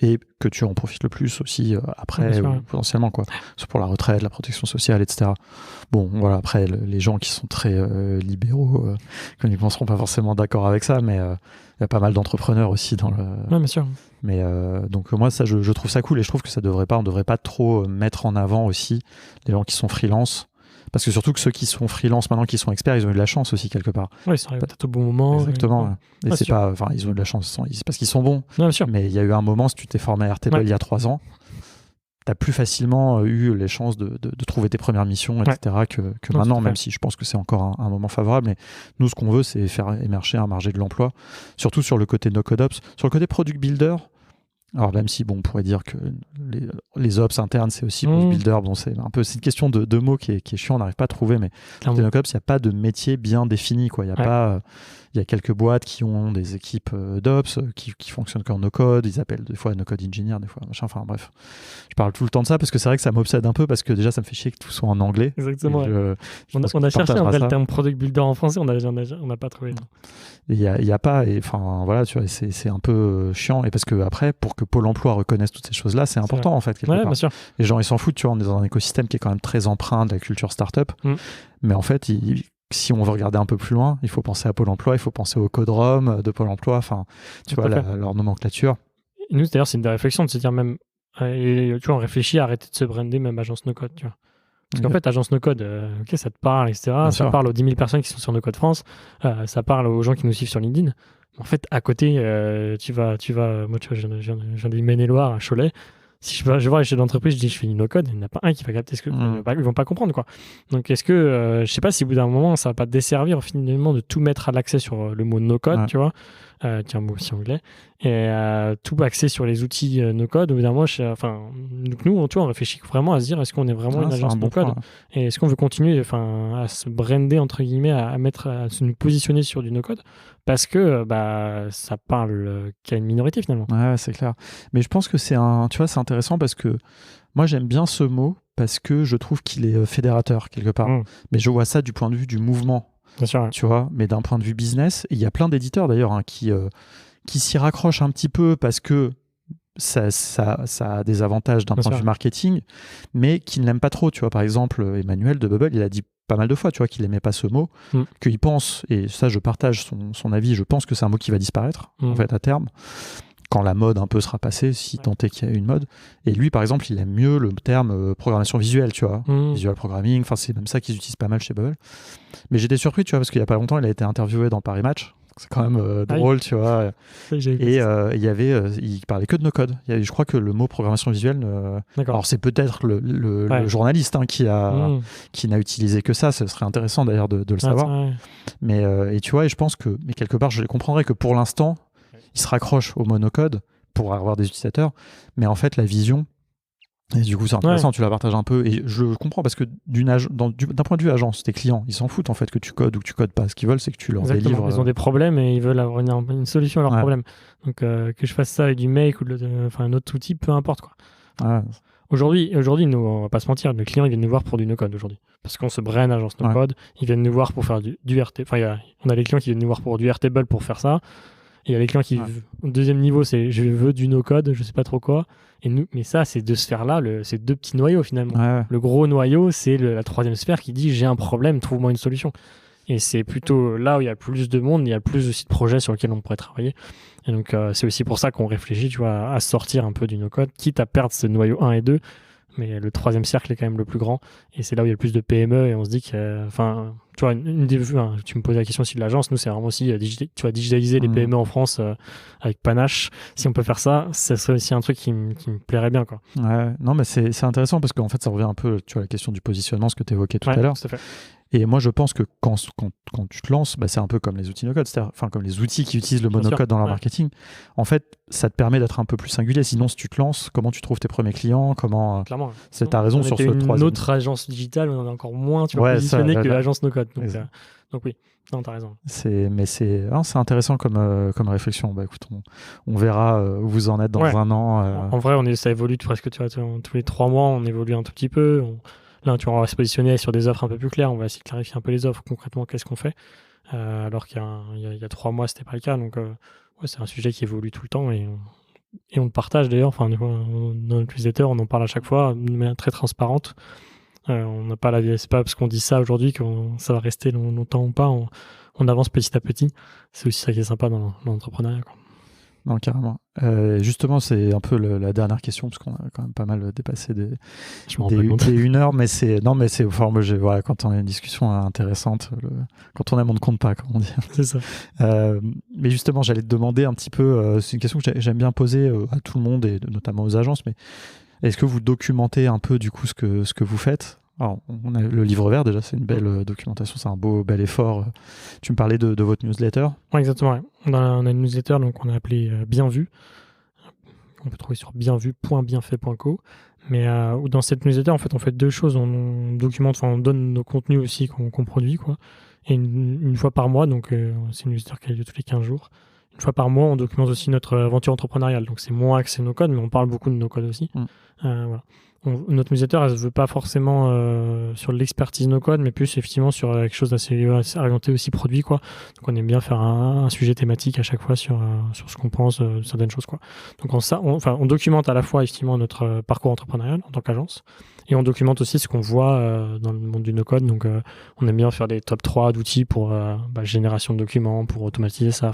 et que tu en profites le plus aussi après, potentiellement, quoi. Soit pour la retraite, la protection sociale, etc. Bon, voilà, après, les gens qui sont très libéraux, ils ne seront pas forcément d'accord avec ça, mais il y a pas mal d'entrepreneurs aussi dans le... Ouais, bien sûr. Mais donc moi, ça, je trouve ça cool, et je trouve que on devrait pas trop mettre en avant aussi les gens qui sont freelance. Parce que surtout que ceux qui sont freelance maintenant, qui sont experts, ils ont eu de la chance aussi quelque part. Oui, ça arrive peut-être au bon moment. Exactement. Et c'est pas, ils ont eu de la chance, c'est parce qu'ils sont bons. Non, bien sûr. Mais il y a eu un moment, si tu t'es formé à Airtable il y a 3 ans, t'as plus facilement eu les chances de trouver tes premières missions, etc. que maintenant, même si je pense que c'est encore un moment favorable. Mais nous, ce qu'on veut, c'est faire émerger un marché de l'emploi, surtout sur le côté no-code ops. Sur le côté product builder, alors même si on pourrait dire que les ops internes c'est aussi builder, c'est une question de mots qui est chiant, on n'arrive pas à trouver, mais dans no-code ops il n'y a pas de métier bien défini, quoi. Il y a quelques boîtes qui ont des équipes d'ops qui fonctionnent qu'en no-code, ils appellent des fois no-code engineer, des fois machin, enfin bref. Je parle tout le temps de ça parce que c'est vrai que ça m'obsède un peu, parce que déjà ça me fait chier que tout soit en anglais. Exactement. On a cherché en vrai le terme product builder en français, on n'a pas trouvé. Il y a pas, et enfin voilà, tu vois, c'est un peu chiant, et parce que après, pour que Pôle emploi reconnaisse toutes ces choses-là, c'est important en fait. Bien sûr. Les gens ils s'en foutent, tu vois, on est dans un écosystème qui est quand même très empreint de la culture startup, mais en fait, si on veut regarder un peu plus loin, il faut penser à Pôle emploi, il faut penser au codrom de Pôle emploi, enfin, tu vois, leur nomenclature. Et nous, d'ailleurs, c'est une réflexion de se dire même, et, tu vois, on réfléchit à arrêter de se brander même agence no-code, tu vois. Parce qu'en fait, agence no-code, ça te parle, etc. Ça parle aux 10 000 personnes qui sont sur no-code France, ça parle aux gens qui nous suivent sur LinkedIn. En fait, à côté, tu vas, moi, tu vois, je viens de Maine-et-Loire, à Cholet. Si je vais voir les chefs d'entreprise, je dis je fais du no-code, il n'y en a pas un qui va capter ce que. Ils vont pas comprendre, quoi. Donc, est-ce que, je sais pas si au bout d'un moment, ça va pas desservir finalement de tout mettre à l'accès sur le mot no-code, tu vois. Tiens, un mot aussi anglais. Et tout axé sur les outils no-code. Au bout d'un moment, donc nous, tu vois, on réfléchit vraiment à se dire est-ce qu'on est vraiment une agence no-code et est-ce qu'on veut continuer à se brander, entre guillemets, à se nous positionner sur du no-code parce que ça parle qu'à une minorité finalement. Ouais, c'est clair. Mais je pense que c'est intéressant parce que moi, j'aime bien ce mot parce que je trouve qu'il est fédérateur quelque part. Mais je vois ça du point de vue du mouvement. Bien sûr, ouais. tu vois, mais d'un point de vue business, il y a plein d'éditeurs d'ailleurs qui s'y raccrochent un petit peu parce que ça a des avantages d'un Bien point de sûr. vue marketing, mais qui ne l'aiment pas trop, tu vois. Par exemple, Emmanuel de Bubble, il a dit pas mal de fois, tu vois, qu'il n'aimait pas ce mot, qu'il pense, et ça je partage son avis, je pense que c'est un mot qui va disparaître, en fait, à terme, quand la mode un peu sera passée, si tant est qu'il y a une mode. Et lui, par exemple, il aime mieux le terme programmation visuelle, tu vois, visual programming, enfin c'est même ça qu'ils utilisent pas mal chez Bubble. Mais j'étais surpris, tu vois, parce qu'il y a pas longtemps, il a été interviewé dans Paris Match. C'est quand même drôle, tu vois. Et il parlait que de no-code. Je crois que le mot programmation visuelle, alors c'est peut-être le journaliste qui n'a utilisé que ça. Ce serait intéressant d'ailleurs de le savoir. Mais et tu vois, et je pense que, mais quelque part, je comprendrais que pour l'instant, il se raccroche au monocode pour avoir des utilisateurs. Mais en fait, la vision, et du coup, c'est intéressant, tu la partages un peu. Et je comprends parce que d'un point de vue agence, tes clients, ils s'en foutent en fait que tu codes ou que tu codes pas. Ce qu'ils veulent, c'est que tu leur délivres. Ils ont des problèmes et ils veulent avoir une solution à leurs problèmes. Donc, que je fasse ça avec du Make ou un autre outil, peu importe, quoi. Aujourd'hui, nous, on va pas se mentir, nos clients, ils viennent nous voir pour du no-code aujourd'hui. Parce qu'on se brain agence no-code. Ils viennent nous voir pour faire du RT. Enfin, on a les clients qui viennent nous voir pour du Airtable pour faire ça. Et il y a les clients qui, au deuxième niveau, c'est je veux du no-code, je sais pas trop quoi. Mais ça, c'est deux sphères-là, c'est deux petits noyaux finalement. Le gros noyau, c'est la troisième sphère qui dit j'ai un problème, trouve-moi une solution. Et c'est plutôt là où il y a plus de monde, il y a plus aussi de projets sur lesquels on pourrait travailler. Et donc, c'est aussi pour ça qu'on réfléchit, tu vois, à sortir un peu du no-code, quitte à perdre ce noyau 1 et 2. Mais le troisième cercle est quand même le plus grand. Et c'est là où il y a le plus de PME. Et on se dit que, tu vois, tu me posais la question aussi de l'agence. Nous, c'est vraiment aussi digitaliser les PME en France avec panache. Si on peut faire ça, ça serait aussi un truc qui me plairait bien, quoi. Non, mais c'est intéressant parce qu'en fait, ça revient un peu, tu vois, à la question du positionnement, ce que tu évoquais tout à l'heure. Tout à fait. Et moi, je pense que quand tu te lances, c'est un peu comme les outils no-code, c'est-à-dire comme les outils qui utilisent le monocode dans leur marketing. En fait, ça te permet d'être un peu plus singulier. Sinon, si tu te lances, comment tu trouves tes premiers clients? Clairement. T'as raison sur ce troisième. Une autre agence digitale, on en a encore moins positionné que l'agence no-code. Donc oui, non, t'as raison. C'est intéressant comme réflexion. Écoute, on verra où vous en êtes dans un an. En vrai, ça évolue presque, tu vois, tous les 3 mois, on évolue un tout petit peu. Là, tu vois, on va se positionner sur des offres un peu plus claires. On va essayer de clarifier un peu les offres. Concrètement, qu'est-ce qu'on fait alors qu'il y a 3 mois, c'était pas le cas. Donc, c'est un sujet qui évolue tout le temps et on le partage d'ailleurs. Enfin, dans notre newsletter, on en parle à chaque fois de manière très transparente. On n'a pas c'est pas parce qu'on dit ça aujourd'hui que ça va rester longtemps ou pas. On avance petit à petit. C'est aussi ça qui est sympa dans l'entrepreneuriat, quoi. Non, carrément. Justement, c'est un peu la dernière question, parce qu'on a quand même pas mal dépassé des 1 heure, mais voilà, quand on a une discussion intéressante, quand on aime, on ne compte pas, comme on dit. C'est ça. Mais justement, j'allais te demander un petit peu, c'est une question que j'aime bien poser à tout le monde, et notamment aux agences, mais est-ce que vous documentez un peu, du coup, ce que vous faites? Alors, on a le livre vert, déjà, c'est une belle documentation, c'est un bel effort. Tu me parlais de votre newsletter. Oui, exactement. Ouais. On a une newsletter, donc on a appelé Bienvu. On peut trouver sur bienvu.bienfait.co. Mais dans cette newsletter, en fait, on fait 2 choses. On documente, on donne nos contenus aussi qu'on produit, quoi. Et une fois par mois, donc c'est une newsletter qui a lieu tous les 15 jours. Une fois par mois, on documente aussi notre aventure entrepreneuriale. Donc c'est moins axé no-code, mais on parle beaucoup de no-code aussi. Voilà. Notre newsletter, elle ne se veut pas forcément sur l'expertise no-code, mais plus effectivement sur quelque chose d'assez orienté aussi produit, quoi. Donc on aime bien faire un sujet thématique à chaque fois sur ce qu'on pense de certaines choses, quoi. Donc on documente à la fois effectivement notre parcours entrepreneurial en tant qu'agence, et on documente aussi ce qu'on voit dans le monde du no-code. Donc on aime bien faire des top 3 d'outils pour génération de documents, pour automatiser ça,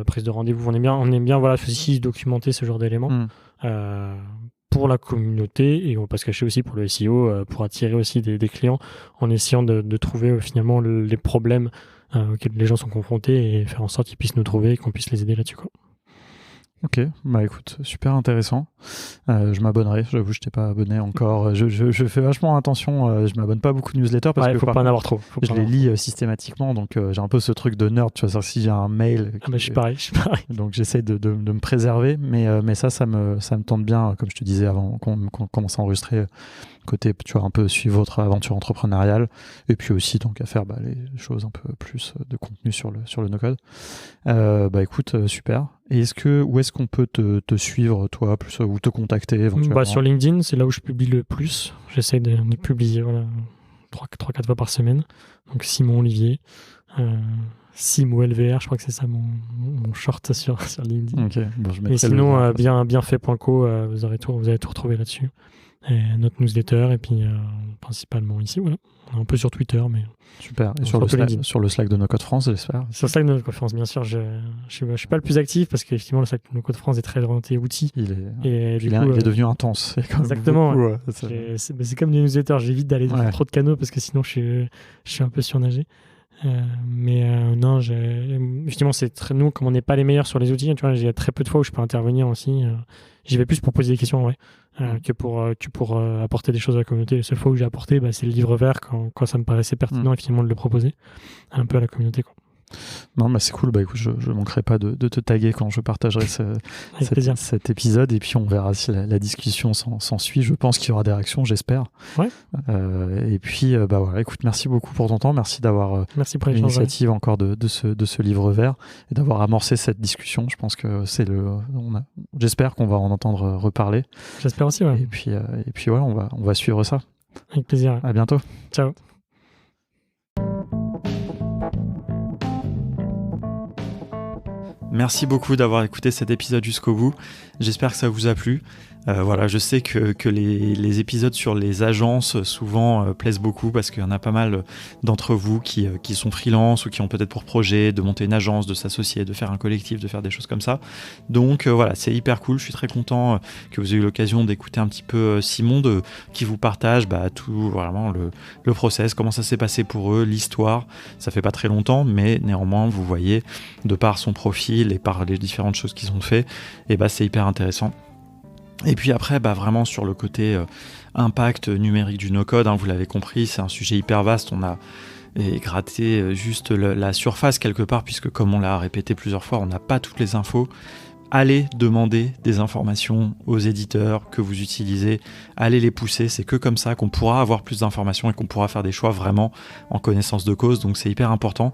prise de rendez-vous. On aime bien voilà, aussi documenter ce genre d'éléments. Pour la communauté, et on va pas se cacher aussi pour le SEO, pour attirer aussi des clients en essayant de trouver finalement les problèmes auxquels les gens sont confrontés et faire en sorte qu'ils puissent nous trouver et qu'on puisse les aider là-dessus, quoi. Ok, écoute, super intéressant. Je m'abonnerai, j'avoue, je t'ai pas abonné encore. Je fais vachement attention, je m'abonne pas beaucoup de newsletters parce que faut pas en avoir trop. Je les lis systématiquement, donc j'ai un peu ce truc de nerd, tu vois, si j'ai un mail. Je suis pareil. Donc j'essaie de me préserver, mais ça me tente bien, comme je te disais avant qu'on commence à enregistrer, côté, tu vois, un peu suivre votre aventure entrepreneuriale, et puis aussi donc à faire les choses un peu plus de contenu sur le no-code. Écoute, super. Et où est-ce qu'on peut te suivre, toi, plus, ou te contacter éventuellement? Sur LinkedIn, c'est là où je publie le plus. J'essaie de publier, voilà, 3-4 fois par semaine. Donc Simon Olivier, Simo LVR, je crois que c'est ça mon short sur LinkedIn. Ok, bon, je mettrai Et sinon, bienfait.co, vous allez tout retrouver là-dessus. Et notre newsletter, et puis principalement ici, voilà. On est un peu sur Twitter, mais... Super. Et sur le Slack de No Code France, j'espère. Sur le Slack de No Code France, bien sûr. Je suis pas le plus actif parce qu'effectivement, le Slack de No Code France est très orienté outils. Il est devenu intense. Exactement. Beaucoup, c'est comme les newsletters. J'évite d'aller dans trop de canaux parce que sinon, je suis un peu surnagé. Non, justement, nous, comme on n'est pas les meilleurs sur les outils, tu vois, il y a très peu de fois où je peux intervenir aussi. J'y vais plus pour poser des questions, que pour apporter des choses à la communauté. La seule fois où j'ai apporté, c'est le livre vert quand ça me paraissait pertinent effectivement de le proposer un peu à la communauté, quoi. Non, c'est cool. Écoute, je ne manquerai pas de te taguer quand je partagerai cet épisode. Et puis, on verra si la discussion s'ensuit. Je pense qu'il y aura des réactions, j'espère. Ouais. Et puis, voilà. Écoute, merci beaucoup pour ton temps. Merci d'avoir l'initiative encore de ce livre vert et d'avoir amorcé cette discussion. Je pense que j'espère qu'on va en entendre reparler. J'espère aussi, ouais. Et puis voilà, on va suivre ça. Avec plaisir. Ouais. À bientôt. Ciao. Merci beaucoup d'avoir écouté cet épisode jusqu'au bout. J'espère que ça vous a plu. Je sais que les épisodes sur les agences souvent plaisent beaucoup parce qu'il y en a pas mal d'entre vous qui sont freelance ou qui ont peut-être pour projet de monter une agence, de s'associer, de faire un collectif, de faire des choses comme ça. Donc c'est hyper cool. Je suis très content que vous ayez eu l'occasion d'écouter un petit peu Simon qui vous partage tout vraiment le process, comment ça s'est passé pour eux, l'histoire. Ça fait pas très longtemps, mais néanmoins vous voyez de par son profil et par les différentes choses qu'ils ont fait, c'est hyper intéressant. Et puis après, vraiment sur le côté impact numérique du no-code, vous l'avez compris, c'est un sujet hyper vaste. On a gratté juste la surface quelque part, puisque comme on l'a répété plusieurs fois, on n'a pas toutes les infos. Allez demander des informations aux éditeurs que vous utilisez, allez les pousser, c'est que comme ça qu'on pourra avoir plus d'informations et qu'on pourra faire des choix vraiment en connaissance de cause, donc c'est hyper important.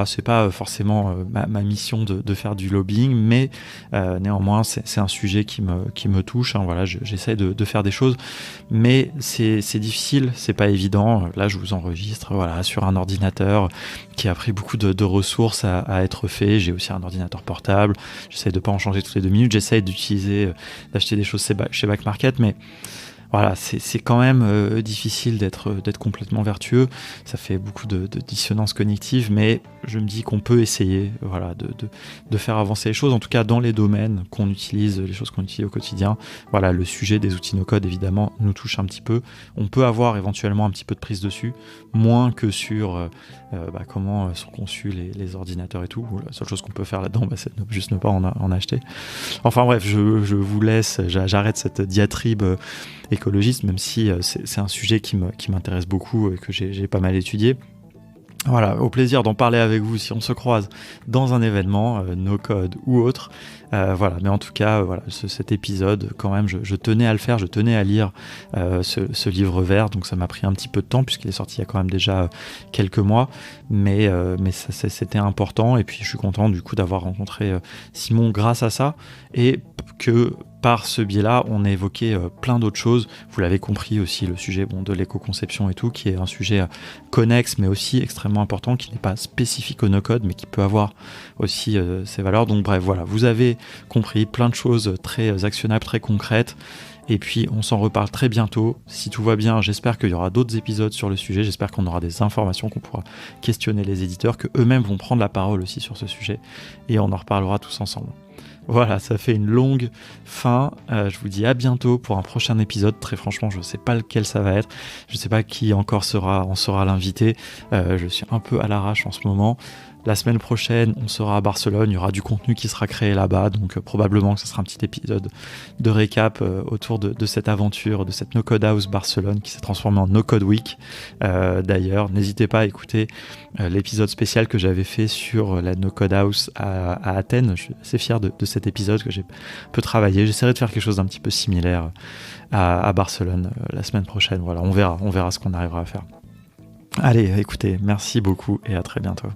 C'est pas forcément ma mission de faire du lobbying, mais néanmoins c'est un sujet qui me touche, j'essaie de faire des choses, mais c'est difficile, c'est pas évident. Là je vous enregistre sur un ordinateur qui a pris beaucoup de ressources à être fait. J'ai aussi un ordinateur portable, j'essaie de pas en changer toutes les 2 minutes, j'essaie d'acheter des choses chez Back Market, mais voilà, c'est quand même difficile d'être complètement vertueux. Ça fait beaucoup de dissonance cognitive, mais je me dis qu'on peut essayer de faire avancer les choses, en tout cas dans les domaines qu'on utilise, les choses qu'on utilise au quotidien. Le sujet des outils no-code, évidemment, nous touche un petit peu. On peut avoir éventuellement un petit peu de prise dessus, moins que sur comment sont conçus les ordinateurs et tout. La seule chose qu'on peut faire là-dedans, c'est juste ne pas en acheter. Enfin bref, je vous laisse, j'arrête cette diatribe écologiste, même si c'est un sujet qui m'intéresse beaucoup et que j'ai pas mal étudié. Au plaisir d'en parler avec vous si on se croise dans un événement, no code ou autre. Mais en tout cas, cet épisode, quand même, je tenais à le faire, je tenais à lire ce livre vert, donc ça m'a pris un petit peu de temps puisqu'il est sorti il y a quand même déjà quelques mois, mais c'était important, et puis je suis content du coup d'avoir rencontré Simon grâce à ça, et que par ce biais-là, on a évoqué plein d'autres choses. Vous l'avez compris aussi, le sujet de l'éco-conception et tout, qui est un sujet connexe, mais aussi extrêmement important, qui n'est pas spécifique au no-code, mais qui peut avoir aussi ses valeurs. Donc bref, vous avez compris plein de choses très actionnables, très concrètes. Et puis, on s'en reparle très bientôt. Si tout va bien, j'espère qu'il y aura d'autres épisodes sur le sujet. J'espère qu'on aura des informations, qu'on pourra questionner les éditeurs, qu'eux-mêmes vont prendre la parole aussi sur ce sujet. Et on en reparlera tous ensemble. Voilà, ça fait une longue fin. Je vous dis à bientôt pour un prochain épisode. Très franchement, je ne sais pas lequel ça va être. Je ne sais pas qui encore sera l'invité. Je suis un peu à l'arrache en ce moment. La semaine prochaine, on sera à Barcelone. Il y aura du contenu qui sera créé là-bas. Donc probablement que ce sera un petit épisode de récap autour de cette aventure, de cette No Code House Barcelone qui s'est transformée en No Code Week. D'ailleurs, n'hésitez pas à écouter l'épisode spécial que j'avais fait sur la No Code House à Athènes. Je suis assez fier de cet épisode que j'ai peu travaillé. J'essaierai de faire quelque chose d'un petit peu similaire à Barcelone la semaine prochaine. On verra ce qu'on arrivera à faire. Allez, écoutez, merci beaucoup et à très bientôt.